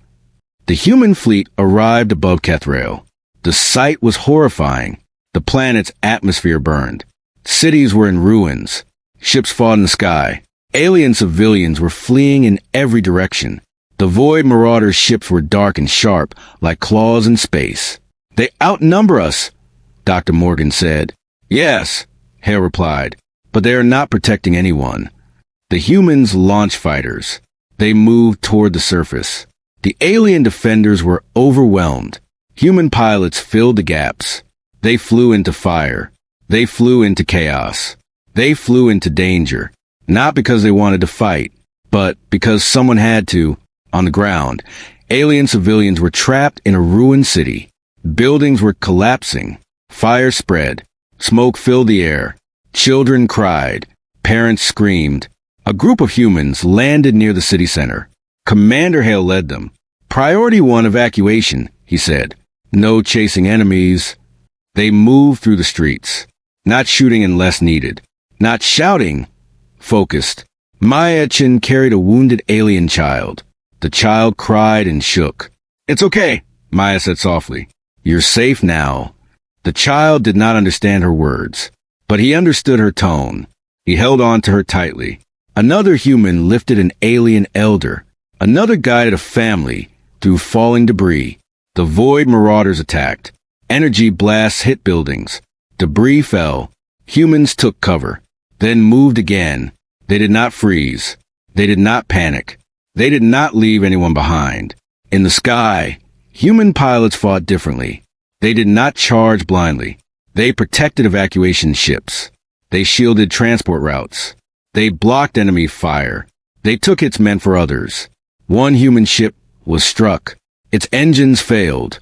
S1: The human fleet arrived above Kethrael. The sight was horrifying. The planet's atmosphere burned. Cities were in ruins. Ships fought in the sky. Alien civilians were fleeing in every direction. The Void Marauders' ships were dark and sharp, like claws in space. They outnumber us, Dr. Morgan said. Yes, Hale replied, but they are not protecting anyone. The humans launched fighters. They moved toward the surface. The alien defenders were overwhelmed. Human pilots filled the gaps. They flew into fire. They flew into chaos. They flew into danger, not because they wanted to fight, but because someone had to. On the ground, alien civilians were trapped in a ruined city. Buildings were collapsing. Fire spread. Smoke filled the air. Children cried. Parents screamed. A group of humans landed near the city center. Commander Hale led them. Priority 1 evacuation, he said. No chasing enemies. They moved through the streets. Not shooting unless needed. Not shouting. Focused. Myachin carried a wounded alien child. The child cried and shook. It's okay, Maya said softly. You're safe now. The child did not understand her words, but he understood her tone. He held on to her tightly. Another human lifted an alien elder. Another guided a family through falling debris. The Void Marauders attacked. Energy blasts hit buildings. Debris fell. Humans took cover, then moved again. They did not freeze. They did not panic. They did not leave anyone behind. In the sky, human pilots fought differently. They did not charge blindly. They protected evacuation ships. They shielded transport routes. They blocked enemy fire. They took hits meant for others. One human ship was struck. Its engines failed.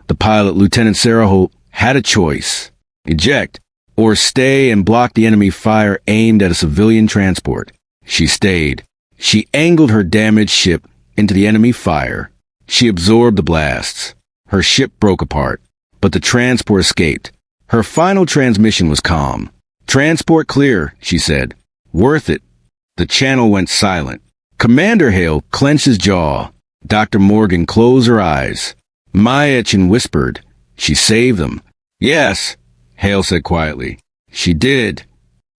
S1: The pilot, Lieutenant Sarah Holt, had a choice. Eject, or stay and block the enemy fire aimed at a civilian transport. She stayed. She angled her damaged ship into the enemy fire. She absorbed the blasts. Her ship broke apart, but the transport escaped. Her final transmission was calm. "Transport clear," she said. "Worth it." The channel went silent. Commander Hale clenched his jaw. Dr. Morgan closed her eyes. Myachin whispered, "She saved them." "Yes," Hale said quietly. "She did."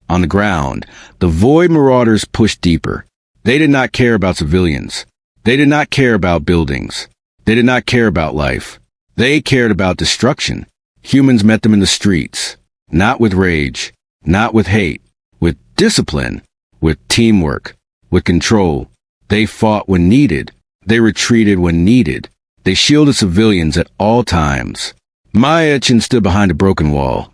S1: On the ground, the Void Marauders pushed deeper. They did not care about civilians. They did not care about buildings. They did not care about life. They cared about destruction. Humans met them in the streets, not with rage, not with hate, with discipline, with teamwork, with control. They fought when needed. They retreated when needed. They shielded civilians at all times. Myachin stood behind a broken wall,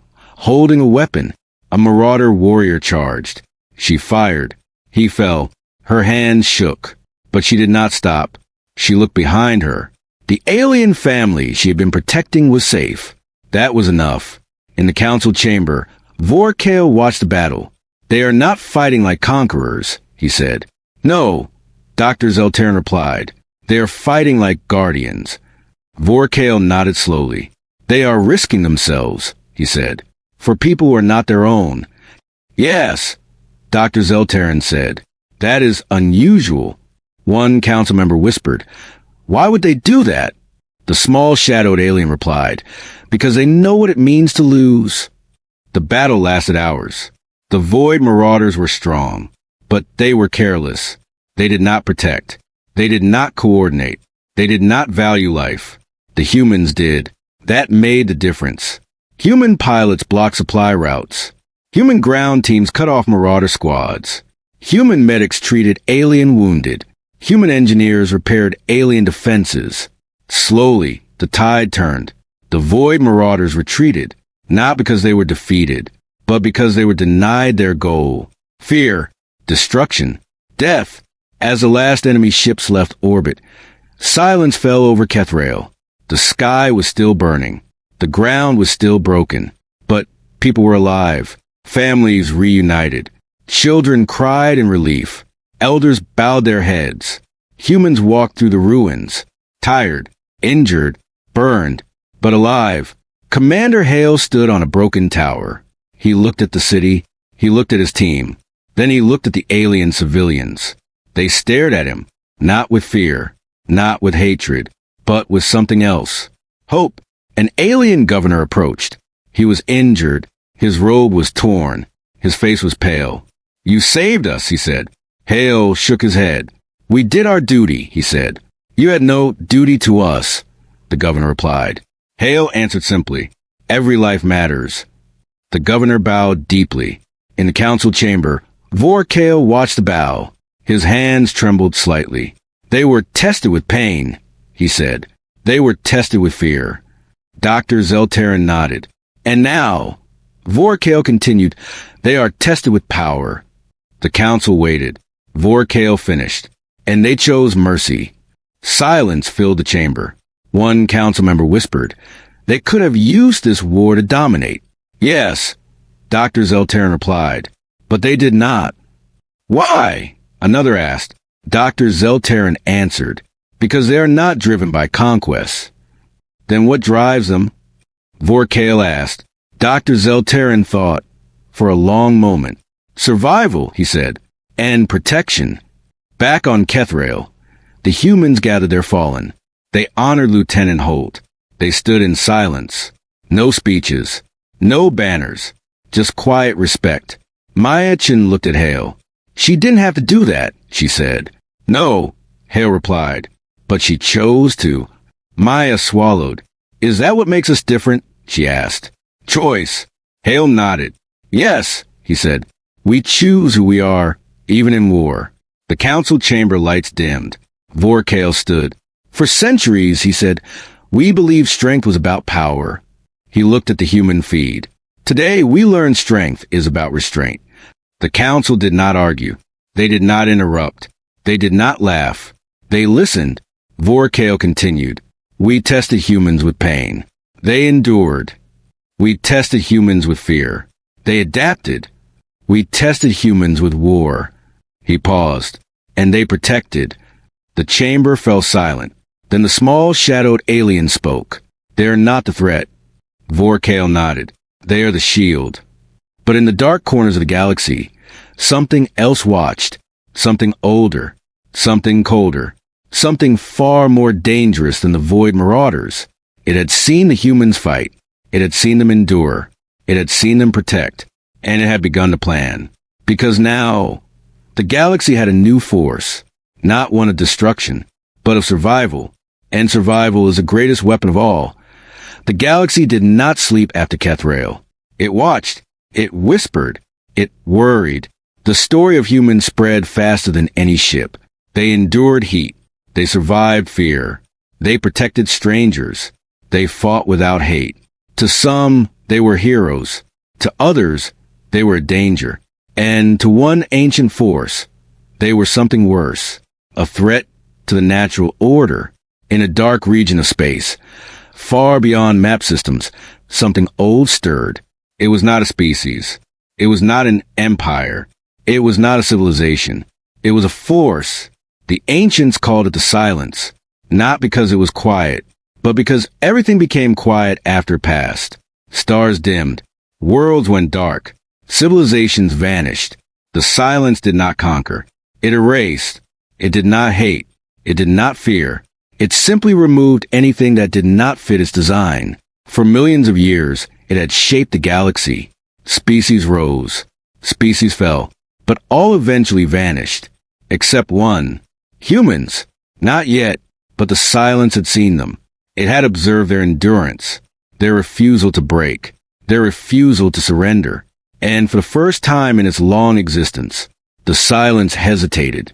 S1: holding a weapon. A Marauder warrior charged. She fired. He fell. Her hands shook, but she did not stop. She looked behind her. The alien family she had been protecting was safe. That was enough. In the council chamber, Vorkale watched the battle. "They are not fighting like conquerors," he said. "No," Dr. Zeltern replied. "They are fighting like guardians." Vorkale nodded slowly. "They are risking themselves," he said, "for people who are not their own." "Yes," Dr. Zeltern said. "That is unusual." One council member whispered, "Why would they do that?" The small shadowed alien replied, "Because they know what it means to lose." The battle lasted hours. The Void Marauders were strong, but they were careless. They did not protect. They did not coordinate. They did not value life. The humans did. That made the difference. Human pilots blocked supply routes. Human ground teams cut off Marauder squads. Human medics treated alien wounded. Human engineers repaired alien defenses. Slowly, the tide turned. The Void Marauders retreated, not because they were defeated, but because they were denied their goal. Fear, destruction, death. As the last enemy ships left orbit, silence fell over Kethrail. The sky was still burning. The ground was still broken. But people were alive. Families reunited. Children cried in relief. Elders bowed their heads. Humans walked through the ruins, tired, injured, burned, but alive. Commander Hale stood on a broken tower. He looked at the city. He looked at his team. Then he looked at the alien civilians. They stared at him, not with fear, not with hatred, but with something else. Hope. An alien governor approached. He was injured. His robe was torn. His face was pale. "You saved us," he said. Hale shook his head. "We did our duty," he said. "You had no duty to us," the governor replied. Hale answered simply, "Every life matters." The governor bowed deeply. In the council chamber, Vorkale watched the bow. His hands trembled slightly. "They were tested with pain," he said. "They were tested with fear." Dr. Zeltern nodded. "And now," Vorkale continued, "they are tested with power." The council waited. Vorkale finished. "And they chose mercy." Silence filled the chamber. One council member whispered, "They could have used this war to dominate." "Yes," Dr. Zeltern replied, "but they did not." "Why?" another asked. Dr. Zeltern answered, "Because they are not driven by conquests." "Then what drives them?" Vorkale asked. Dr. Zeltern thought for a long moment. "Survival," he said, "and protection." Back on Kethrail, the humans gathered their fallen. They honored Lieutenant Holt. They stood in silence. No speeches. No banners. Just quiet respect. Myachin looked at Hale. "She didn't have to do that," she said. "No," Hale replied, "but she chose to." Maya swallowed. "Is that what makes us different?" she asked. "Choice." Hale nodded. "Yes," he said. "We choose who we are, even in war." The council chamber lights dimmed. Vorkale stood. "For centuries," he said, "we believed strength was about power." He looked at the human feed. "Today, we learn strength is about restraint." The council did not argue. They did not interrupt. They did not laugh. They listened. Vorkale continued. "We tested humans with pain. They endured. We tested humans with fear. They adapted. We tested humans with war. He paused. And they protected. The chamber fell silent. Then the small, shadowed alien spoke. They are not the threat. Vorkale nodded. They are the shield. But in the dark corners of the galaxy, something else watched. Something older. Something colder. Something far more dangerous than the Void Marauders. It had seen the humans fight. It had seen them endure. It had seen them protect. And it had begun to plan. Because now, the galaxy had a new force. Not one of destruction, but of survival. And survival is the greatest weapon of all. The galaxy did not sleep after Cathrael. It watched. It whispered. It worried. The story of humans spread faster than any ship. They endured heat. They survived fear. They protected strangers. They fought without hate. To some, they were heroes. To others, they were a danger. And to one ancient force, they were something worse. A threat to the natural order. In a dark region of space, far beyond map systems, something old stirred. It was not a species. It was not an empire. It was not a civilization. It was a force. The ancients called it the silence, not because it was quiet, but because everything became quiet after it passed. Stars dimmed. Worlds went dark. Civilizations vanished. The silence did not conquer. It erased. It did not hate. It did not fear. It simply removed anything that did not fit its design. For millions of years, it had shaped the galaxy. Species rose. Species fell. But all eventually vanished. Except one. Humans. Not yet, but the silence had seen them. It had observed their endurance, their refusal to break, their refusal to surrender. And for the first time in its long existence, the silence hesitated.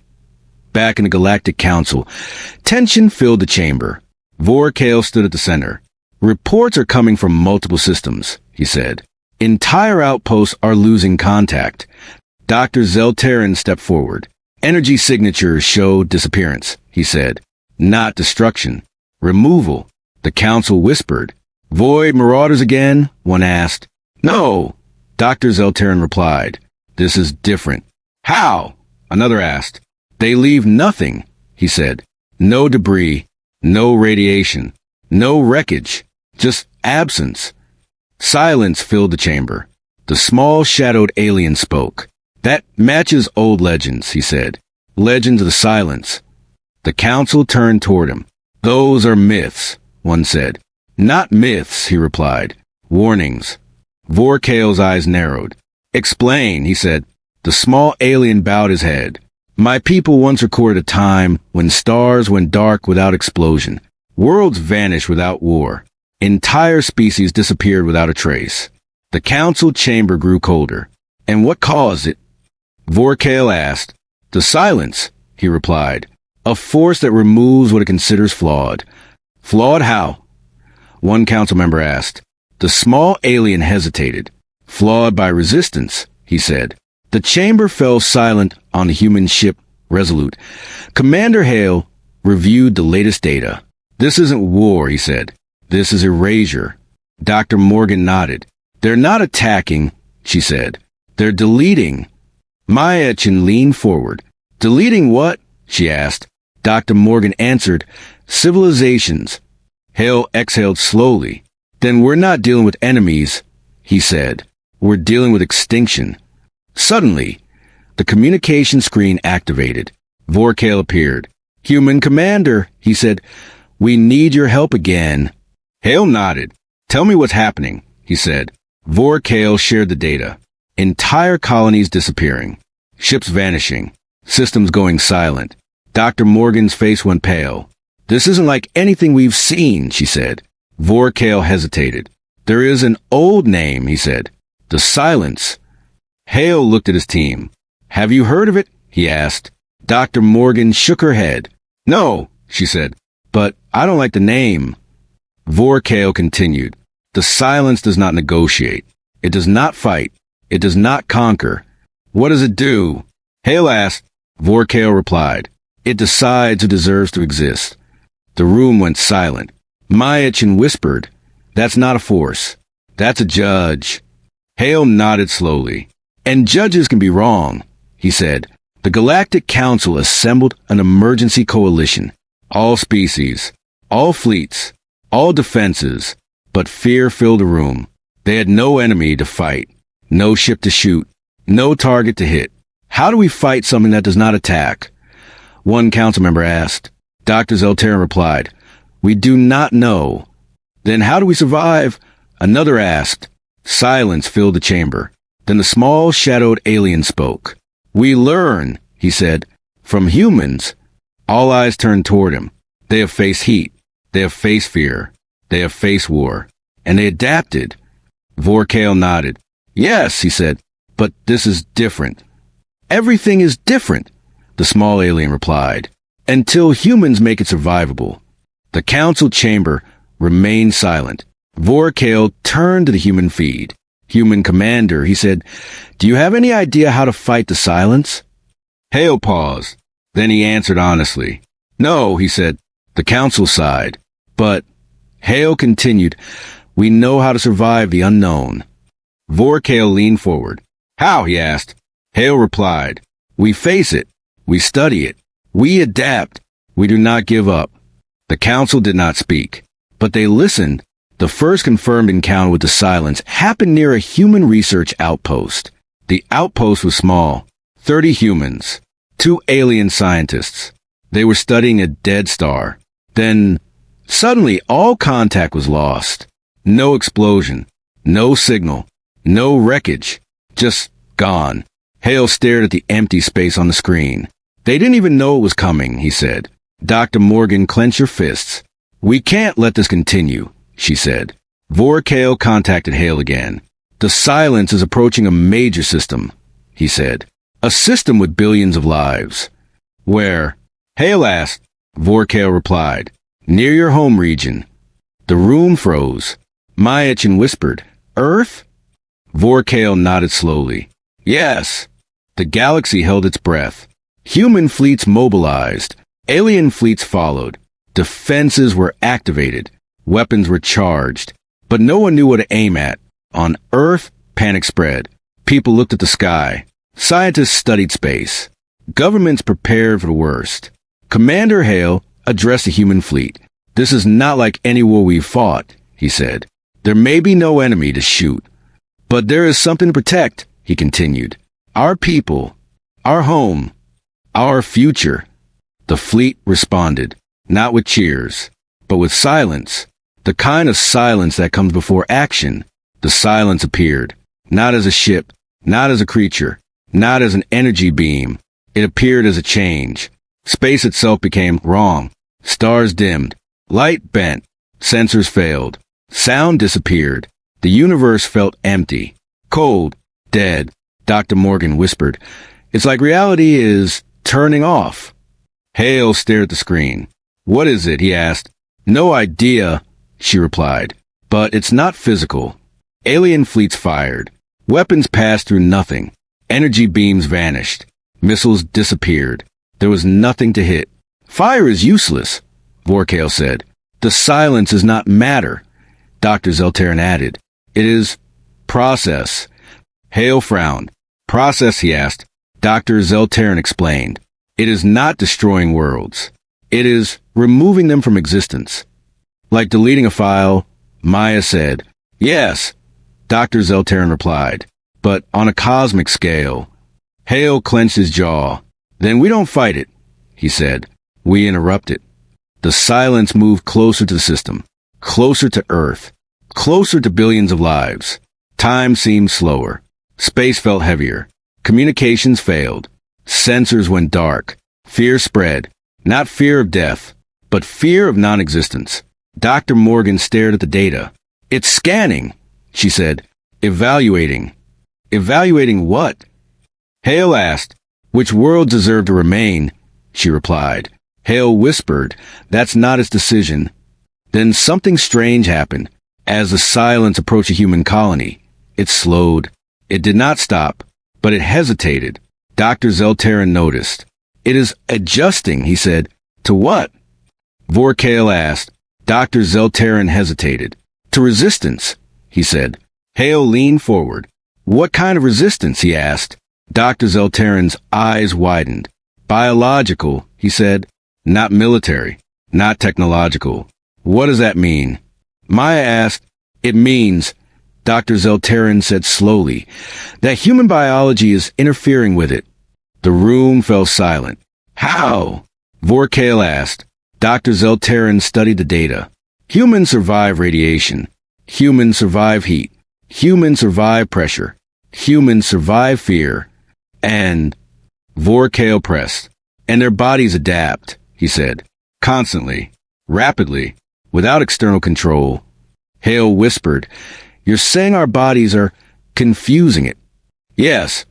S1: Back in the Galactic Council, tension filled the chamber. Vorkale stood at the center. Reports are coming from multiple systems, he said. Entire outposts are losing contact. Dr. Zelterin stepped forward. Energy signatures show disappearance, he said. Not destruction. Removal. The council whispered. Void Marauders again? One asked. No, Dr. Zelterin replied. This is different. How? Another asked. They leave nothing, he said. No debris, no radiation, no wreckage, just absence. Silence filled the chamber. The small shadowed alien spoke. That matches old legends, he said. Legends of the silence. The council turned toward him. Those are myths, one said. Not myths, he replied. Warnings. Vorkale's eyes narrowed. Explain, he said. The small alien bowed his head. My people once recorded a time when stars went dark without explosion. Worlds vanished without war. Entire species disappeared without a trace. The council chamber grew colder. And what caused it? Vorkale asked. The silence, he replied. A force that removes what it considers flawed. Flawed how? One council member asked. The small alien hesitated. Flawed by resistance, he said. The chamber fell silent on the human ship Resolute. Commander Hale reviewed the latest data. This isn't war, he said. This is erasure. Dr. Morgan nodded. They're not attacking, she said. They're deleting. Maya Chen leaned forward. Deleting what? She asked. Dr. Morgan answered. Civilizations. Hale exhaled slowly. Then we're not dealing with enemies, he said. We're dealing with extinction. Suddenly, the communication screen activated. Vorkale appeared. Human commander, he said. We need your help again. Hale nodded. Tell me what's happening, he said. Vorkale shared the data. Entire colonies disappearing. Ships vanishing. Systems going silent. Dr. Morgan's face went pale. This isn't like anything we've seen, she said. Vorkale hesitated. There is an old name, he said. The silence. Hale looked at his team. Have you heard of it? He asked. Dr. Morgan shook her head. No, she said. But I don't like the name. Vorkale continued. The silence does not negotiate. It does not fight. It does not conquer. What does it do? Hale asked. Vorkale replied. It decides who deserves to exist. The room went silent. Maya Chen whispered. That's not a force. That's a judge. Hale nodded slowly. And judges can be wrong, he said. The Galactic Council assembled an emergency coalition. All species, all fleets, all defenses, but fear filled the room. They had no enemy to fight, no ship to shoot, no target to hit. How do we fight something that does not attack? One council member asked. Dr. Zeltaran replied, We do not know. Then how do we survive? Another asked. Silence filled the chamber. Then the small, shadowed alien spoke. We learn, he said, from humans. All eyes turned toward him. They have faced heat. They have faced fear. They have faced war. And they adapted. Vorkale nodded. Yes, he said, but this is different. Everything is different, the small alien replied, until humans make it survivable. The council chamber remained silent. Vorkale turned to the human feed. Human commander, he said, Do you have any idea how to fight the silence? Hale paused. Then he answered honestly. No, he said, the council sighed. But, Hale continued, we know how to survive the unknown. Vorkale leaned forward. How, he asked. Hale replied, We face it. We study it. We adapt. We do not give up. The council did not speak, but they listened. The first confirmed encounter with the silence happened near a human research outpost. The outpost was small, 30 humans, 2 alien scientists. They were studying a dead star. Then, suddenly, all contact was lost. No explosion, no signal, no wreckage, just gone. Hale stared at the empty space on the screen. They didn't even know it was coming, he said. Dr. Morgan, clench your fists. We can't let this continue, she said. Vorkale contacted Hale again. The silence is approaching a major system, he said. A system with billions of lives. Where? Hale asked. Vorkale replied. Near your home region. The room froze. Myachin whispered. Earth? Vorkale nodded slowly. Yes. The galaxy held its breath. Human fleets mobilized. Alien fleets followed. Defenses were activated. Weapons were charged. But no one knew what to aim at. On Earth, panic spread. People looked at the sky. Scientists studied space. Governments prepared for the worst. Commander Hale addressed the human fleet. This is not like any war we've fought, he said. There may be no enemy to shoot. But there is something to protect, he continued. Our people, our home, our future. The fleet responded, not with cheers, but with silence. The kind of silence that comes before action. The silence appeared, not as a ship, not as a creature, not as an energy beam. It appeared as a change. Space itself became wrong. Stars dimmed. Light bent. Sensors failed. Sound disappeared. The universe felt empty. Cold. Dead. Dr. Morgan whispered. It's like reality is turning off. Hale stared at the screen. What is it? He asked. No idea, she replied. But it's not physical. Alien fleets fired. Weapons passed through nothing. Energy beams vanished. Missiles disappeared. There was nothing to hit. Fire is useless, Vorkale said. The silence is not matter, Dr. Zeltaran added. It is process. Hale frowned. Process, he asked. Dr. Zeltaran explained. It is not destroying worlds. It is removing them from existence. Like deleting a file, Maya said. Yes, Dr. Zeltaran replied. But on a cosmic scale. Hale clenched his jaw. Then we don't fight it, he said. We interrupt it. The silence moved closer to the system, closer to Earth, closer to billions of lives. Time seemed slower. Space felt heavier. Communications failed. Sensors went dark. Fear spread. Not fear of death, but fear of non-existence. Dr. Morgan stared at the data. It's scanning, she said. Evaluating. Evaluating what? Hale asked. Which worlds deserve to remain? She replied. Hale whispered. That's not his decision. Then something strange happened. As the silence approached a human colony, it slowed. It did not stop, but it hesitated. Dr. Zeltaran noticed. It is adjusting, he said. To what? Vorkale asked. Dr. Zeltaran hesitated. To resistance, he said. Hale leaned forward. What kind of resistance? He asked. Dr. Zelteran's eyes widened. Biological, he said. Not military. Not technological. What does that mean? Maya asked. It means, Dr. Zelteran said slowly, that human biology is interfering with it. The room fell silent. How? Vorkale asked. Dr. Zelteran studied the data. Humans survive radiation. Humans survive heat. Humans survive pressure. Humans survive fear. And Vorkale pressed. And their bodies adapt, he said. Constantly. Rapidly. Without external control. Hale whispered, You're saying our bodies are confusing it. Yes,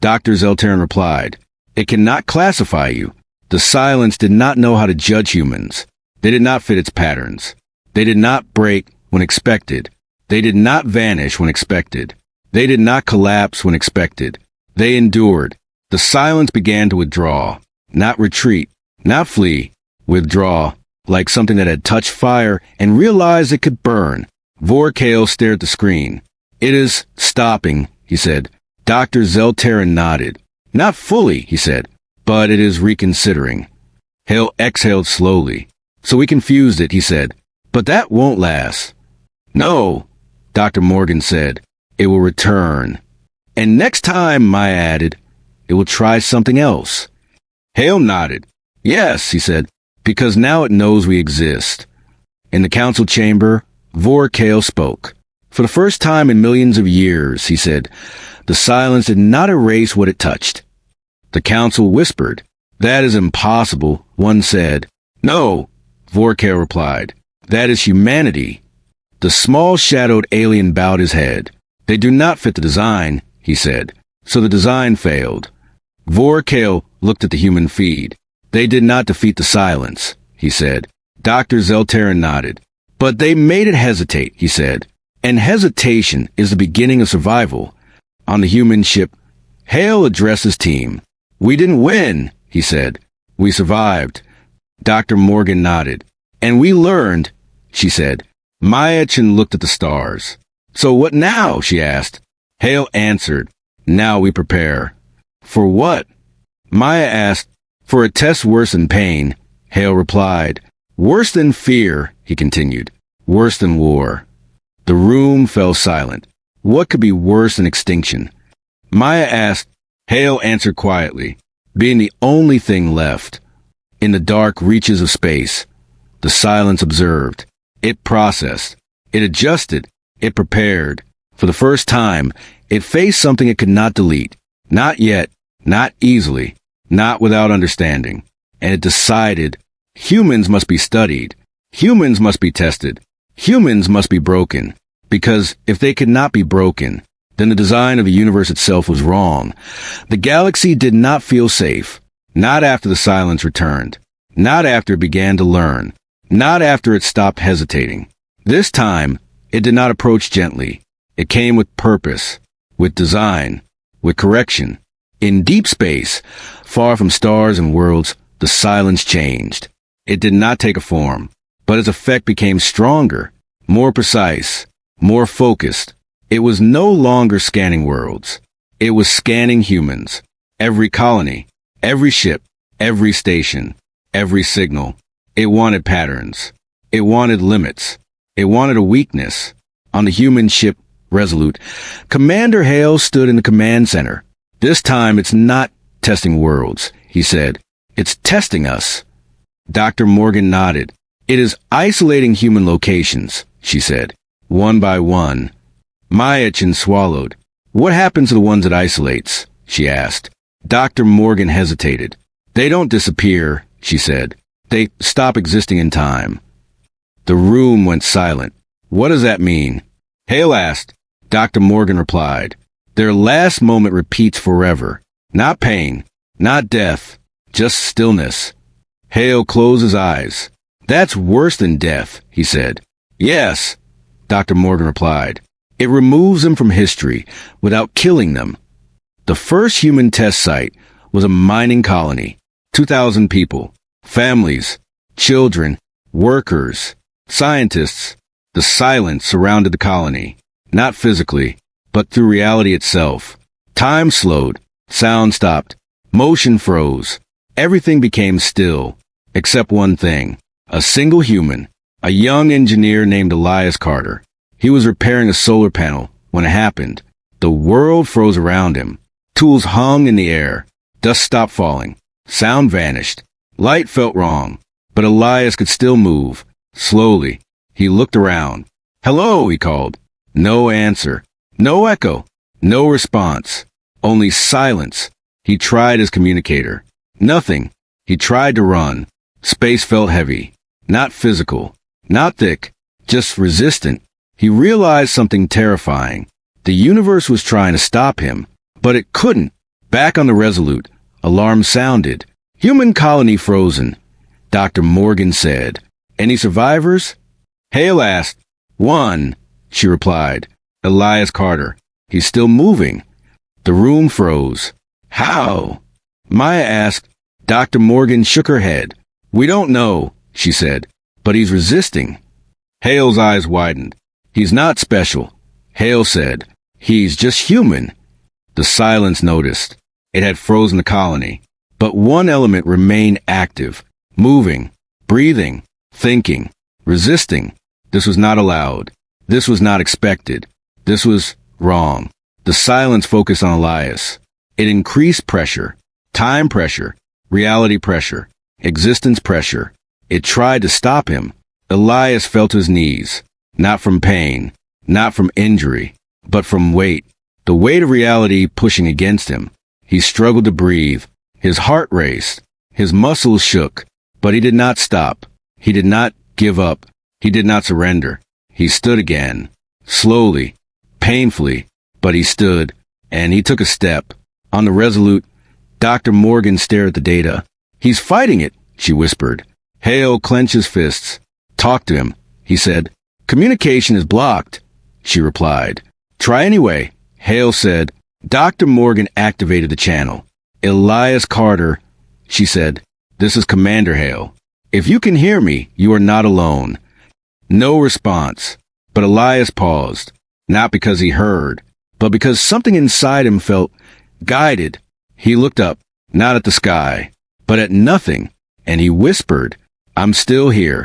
S1: Dr. Zelteran replied. It cannot classify you. The silence did not know how to judge humans. They did not fit its patterns. They did not break when expected. They did not vanish when expected. They did not collapse when expected. They endured. The silence began to withdraw, not retreat, not flee, withdraw, like something that had touched fire and realized it could burn. Vorkale stared at the screen. It is stopping, he said. Dr. Zelteran nodded. Not fully, he said, but it is reconsidering. Hale exhaled slowly. So we confused it, he said. But that won't last. No, Dr. Morgan said. It will return. And next time, Maya added, it will try something else. Hale nodded. Yes, he said, because now it knows we exist. In the council chamber, Vorkale spoke. For the first time in millions of years, he said, the silence did not erase what it touched. The council whispered. That is impossible, one said. No, Vorkale replied. That is humanity. The small-shadowed alien bowed his head. They do not fit the design, he said. So the design failed. Vorkale looked at the human feed. They did not defeat the silence, he said. Dr. Zelteran nodded. But they made it hesitate, he said. And hesitation is the beginning of survival. On the human ship, Hale addressed his team. We didn't win, he said. We survived. Dr. Morgan nodded. And we learned, she said. Maya Chen looked at the stars. So what now? She asked. Hale answered. Now we prepare. For what? Maya asked. For a test worse than pain, Hale replied. Worse than fear, he continued. Worse than war. The room fell silent. What could be worse than extinction? Maya asked. Hale answered quietly, being the only thing left. In the dark reaches of space, the silence observed. It processed. It adjusted. It prepared. For the first time, it faced something it could not delete. Not yet. Not easily. Not without understanding. And it decided, humans must be studied. Humans must be tested. Humans must be broken. Because if they could not be broken, then the design of the universe itself was wrong. The galaxy did not feel safe. Not after the silence returned. Not after it began to learn. Not after it stopped hesitating. This time, it did not approach gently. It came with purpose, with design, with correction. In deep space, far from stars and worlds, the silence changed. It did not take a form, but its effect became stronger, more precise, more focused. It was no longer scanning worlds. It was scanning humans. Every colony, every ship, every station, every signal. It wanted patterns. It wanted limits. It wanted a weakness. On the human ship, Resolute, Commander Hale stood in the command center. This time it's not testing worlds, he said. It's testing us. Dr. Morgan nodded. It is isolating human locations, she said. One by one. Maya Chen swallowed. What happens to the ones it isolates? She asked. Dr. Morgan hesitated. They don't disappear, she said. They stop existing in time. The room went silent. What does that mean? Hale asked. Dr. Morgan replied. Their last moment repeats forever. Not pain, not death, just stillness. Hale closed his eyes. That's worse than death, he said. Yes, Dr. Morgan replied. It removes them from history without killing them. The first human test site was a mining colony. 2,000 people, families, children, workers, scientists. The silence surrounded the colony, not physically, but but through reality itself. Time slowed, sound stopped, motion froze. Everything became still, except one thing. A single human, a young engineer named Elias Carter. He was repairing a solar panel when it happened. The world froze around him. Tools hung in the air. Dust stopped falling. Sound vanished. Light felt wrong. But Elias could still move. Slowly. He looked around. "Hello," he called. No answer. No echo. No response. Only silence. He tried his communicator. Nothing. He tried to run. Space felt heavy. Not physical. Not thick. Just resistant. He realized something terrifying. The universe was trying to stop him, but it couldn't. Back on the Resolute, alarm sounded. "Human colony frozen," Dr. Morgan said. "Any survivors?" Hale asked. "One," she replied. "Elias Carter. He's still moving." The room froze. "How?" Maya asked. Dr. Morgan shook her head. "We don't know," she said, "but he's resisting." Hale's eyes widened. "He's not special," Hale said. "He's just human." The silence noticed. It had frozen the colony. But one element remained active, moving, breathing, thinking, resisting. This was not allowed. This was not expected. This was wrong. The silence focused on Elias. It increased pressure, time pressure, reality pressure, existence pressure. It tried to stop him. Elias fell to his knees, not from pain, not from injury, but from weight, the weight of reality pushing against him. He struggled to breathe. His heart raced. His muscles shook. But he did not stop. He did not give up. He did not surrender. He stood again. Slowly. Painfully. But he stood. And he took a step. On the Resolute, Dr. Morgan stared at the data. "He's fighting it," she whispered. Hale clenched his fists. "Talk to him," he said. "Communication is blocked," she replied. "Try anyway," Hale said. Dr. Morgan activated the channel. "Elias Carter," she said. "This is Commander Hale. If you can hear me, you are not alone." No response. But Elias paused, not because he heard, but because something inside him felt guided. He looked up, not at the sky, but at nothing, and he whispered, "I'm still here."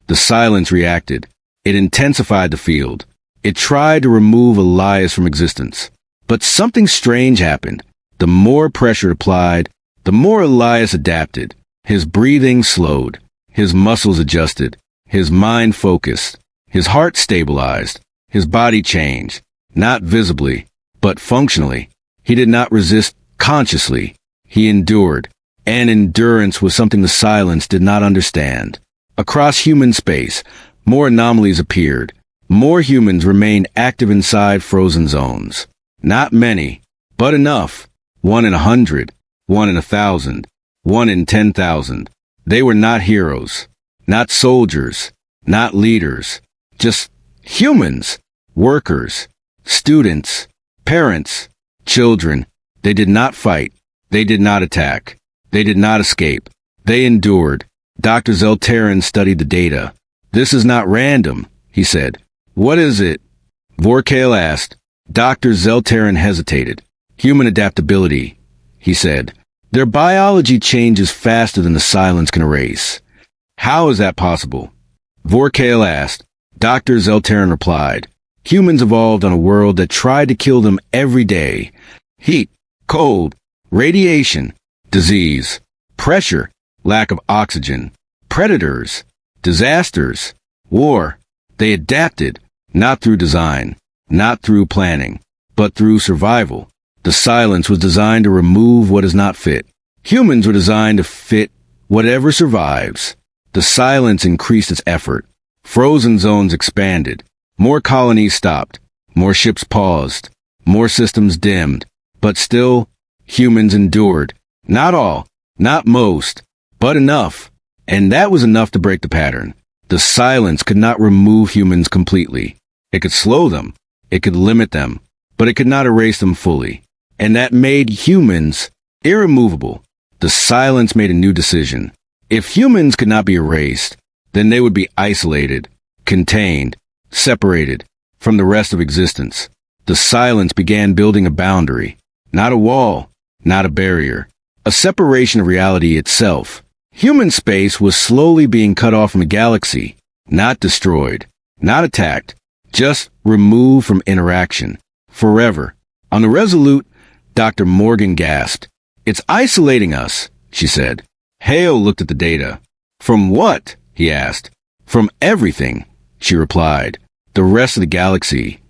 S1: The silence reacted. It intensified the field. It tried to remove Elias from existence. But something strange happened. The more pressure applied, the more Elias adapted. His breathing slowed. His muscles adjusted. His mind focused. His heart stabilized. His body changed. Not visibly, but functionally. He did not resist consciously. He endured. And endurance was something the silence did not understand. Across human space, more anomalies appeared. More humans remained active inside frozen zones. Not many, but enough. 1 in 100, 1 in 1,000, 1 in 10,000. They were not heroes, not soldiers, not leaders, just humans, workers, students, parents, children. They did not fight. They did not attack. They did not escape. They endured. Dr. Zeltarin studied the data. "This is not random," he said. "What is it?" Vorkale asked. Dr. Zeltarin hesitated. "Human adaptability," he said. "Their biology changes faster than the silence can erase." "How is that possible?" Vorkale asked. Dr. Zeltarin replied. "Humans evolved on a world that tried to kill them every day. Heat, cold, radiation, disease, pressure, lack of oxygen, predators, disasters, war. They adapted, not through design, not through planning, but through survival. The silence was designed to remove what is not fit. Humans were designed to fit whatever survives. The silence increased its effort. Frozen zones expanded. More colonies stopped. More ships paused. More systems dimmed. But still, humans endured. Not all, not most, but enough. And that was enough to break the pattern. The silence could not remove humans completely. It could slow them. It could limit them. But it could not erase them fully. And that made humans irremovable. The silence made a new decision. If humans could not be erased, then they would be isolated, contained, separated from the rest of existence. The silence began building a boundary. Not a wall, not a barrier. A separation of reality itself. Human space was slowly being cut off from the galaxy. Not destroyed. Not attacked. Just removed from interaction. Forever. On the Resolute, Dr. Morgan gasped. "It's isolating us," she said. Hale looked at the data. "From what?" he asked. "From everything," she replied. "The rest of the galaxy."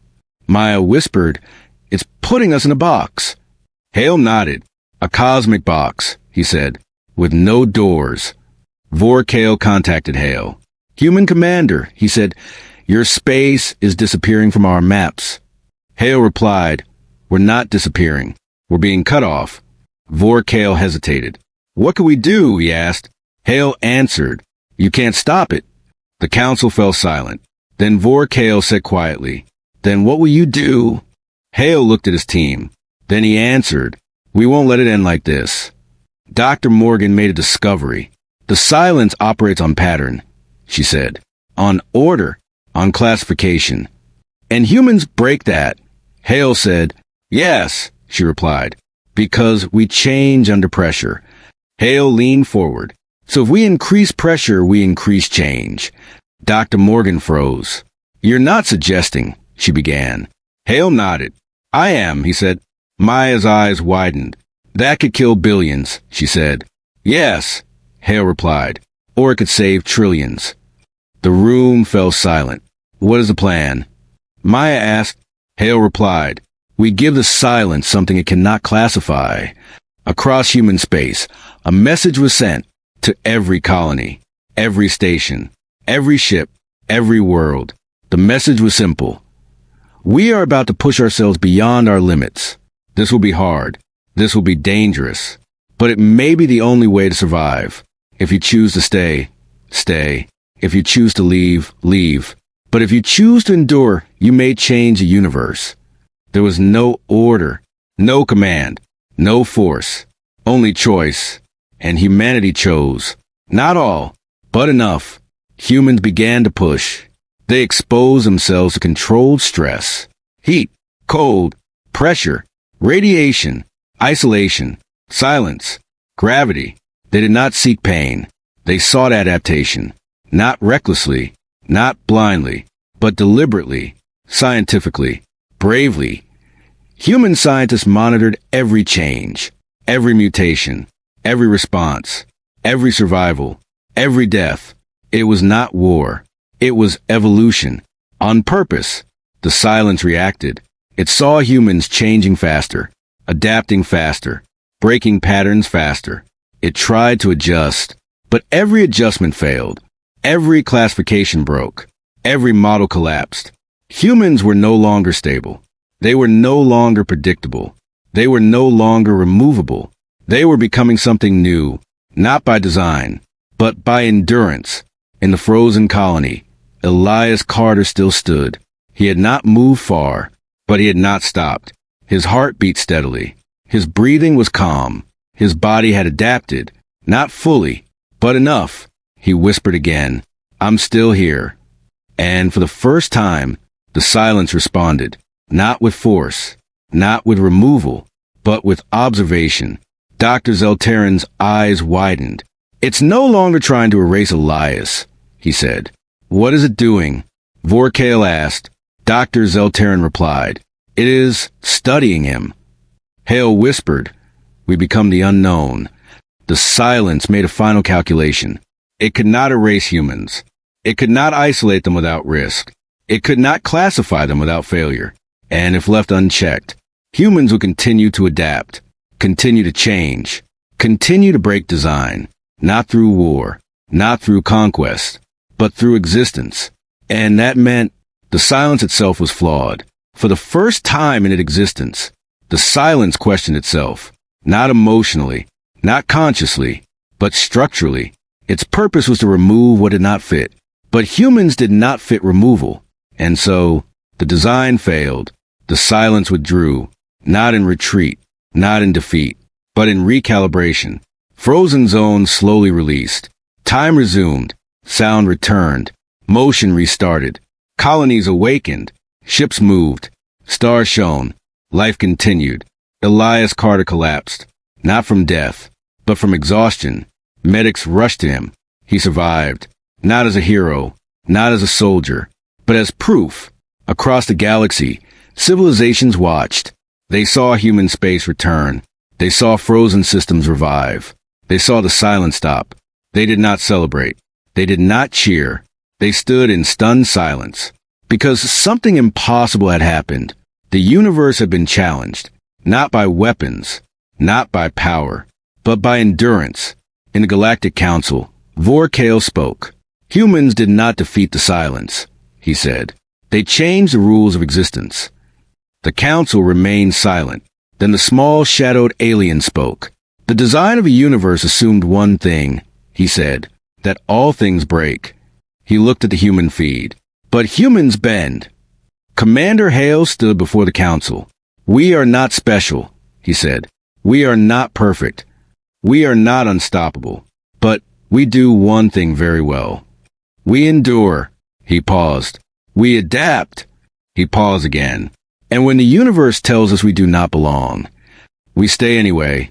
S1: Maya whispered, "It's putting us in a box." Hale nodded. "A cosmic box," he said, "with no doors." Vorkale contacted Hale. "Human commander," he said, "your space is disappearing from our maps." Hale replied, "We're not disappearing. We're being cut off." Vorkale hesitated. "What can we do?" he asked. Hale answered, "You can't stop it." The council fell silent. Then Vorkale said quietly, "Then what will you do?" Hale looked at his team. Then he answered, "We won't let it end like this." Dr. Morgan made a discovery. "The silence operates on pattern," she said, "on order, on classification. And humans break that." Hale said, "Yes," she replied, "because we change under pressure." Hale leaned forward. "So if we increase pressure, we increase change." Dr. Morgan froze. "You're not suggesting," she began. Hale nodded. "I am," he said. Maya's eyes widened. "That could kill billions," she said. "Yes," Hale replied, "or it could save trillions." The room fell silent. "What is the plan?" Maya asked. Hale replied, "We give the silence something it cannot classify." Across human space, a message was sent to every colony, every station, every ship, every world. The message was simple. We are about to push ourselves beyond our limits. This will be hard. This will be dangerous. But it may be the only way to survive. If you choose to stay, stay. If you choose to leave, leave. But if you choose to endure, you may change the universe. There was no order, no command, no force, only choice. And humanity chose. Not all, but enough. Humans began to push. They exposed themselves to controlled stress, heat, cold, pressure, radiation, isolation, silence, gravity. They did not seek pain. They sought adaptation. Not recklessly, not blindly, but deliberately, scientifically, bravely. Human scientists monitored every change, every mutation, every response, every survival, every death. It was not war. It was evolution. On purpose, the silence reacted. It saw humans changing faster, adapting faster, breaking patterns faster. It tried to adjust, but every adjustment failed. Every classification broke. Every model collapsed. Humans were no longer stable. They were no longer predictable. They were no longer removable. They were becoming something new, not by design, but by endurance. In the frozen colony, Elias Carter still stood. He had not moved far, but he had not stopped. His heart beat steadily. His breathing was calm. His body had adapted, not fully, but enough. He whispered again, "I'm still here." And for the first time, the silence responded, not with force, not with removal, but with observation. Dr. Zeltaran's eyes widened. "It's no longer trying to erase Elias," he said. "What is it doing?" Vorkale asked. Dr. Zeltaran replied, "It is studying him." Hale whispered, "We become the unknown." The silence made a final calculation. It could not erase humans. It could not isolate them without risk. It could not classify them without failure. And if left unchecked, humans would continue to adapt, continue to change, continue to break design, not through war, not through conquest, but through existence. And that meant the silence itself was flawed. For the first time in its existence, the silence questioned itself, not emotionally, not consciously, but structurally. Its purpose was to remove what did not fit. But humans did not fit removal. And so, the design failed. The silence withdrew, not in retreat, not in defeat, but in recalibration. Frozen zones slowly released. Time resumed. Sound returned. Motion restarted. Colonies awakened. Ships moved. Stars shone. Life continued. Elias Carter collapsed. Not from death, but from exhaustion. Medics rushed to him. He survived. Not as a hero, not as a soldier, but as proof. Across the galaxy, civilizations watched. They saw human space return. They saw frozen systems revive. They saw the silence stop. They did not celebrate. They did not cheer. They stood in stunned silence. Because something impossible had happened. The universe had been challenged, not by weapons, not by power, but by endurance. In the Galactic Council, Vorkale spoke. Humans did not defeat the silence, he said. They changed the rules of existence. The council remained silent. Then the small, shadowed alien spoke. The design of a universe assumed one thing, he said, that all things break. He looked at the human feed. But humans bend. Commander Hale stood before the council. We are not special, he said. We are not perfect. We are not unstoppable. But we do one thing very well. We endure. He paused. We adapt. He paused again. And when the universe tells us we do not belong, we stay anyway.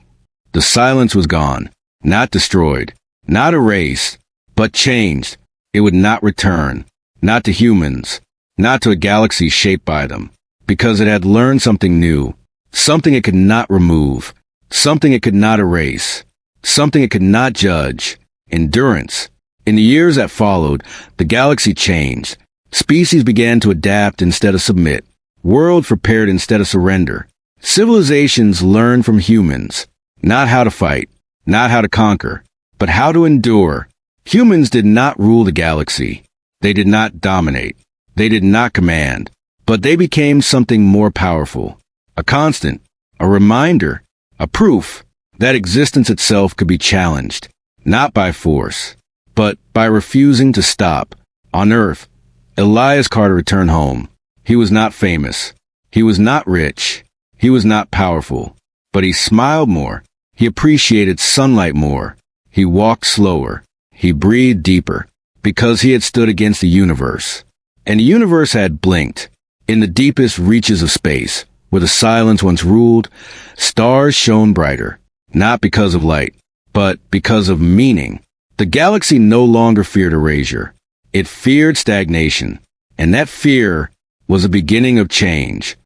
S1: The silence was gone, not destroyed, not erased, but changed. It would not return, not to humans, not to a galaxy shaped by them, because it had learned something new, something it could not remove, something it could not erase, something it could not judge. Endurance. In the years that followed, the galaxy changed. Species began to adapt instead of submit. Worlds prepared instead of surrender. Civilizations learned from humans, not how to fight, not how to conquer, but how to endure. Humans did not rule the galaxy. They did not dominate. They did not command. But they became something more powerful. A constant, a reminder, a proof that existence itself could be challenged, not by force, but by refusing to stop. On Earth, Elias Carter returned home. He was not famous. He was not rich. He was not powerful. But he smiled more. He appreciated sunlight more. He walked slower. He breathed deeper. Because he had stood against the universe. And the universe had blinked. In the deepest reaches of space, where the silence once ruled, stars shone brighter. Not because of light, but because of meaning. The galaxy no longer feared erasure. It feared stagnation. And that fear was the beginning of change.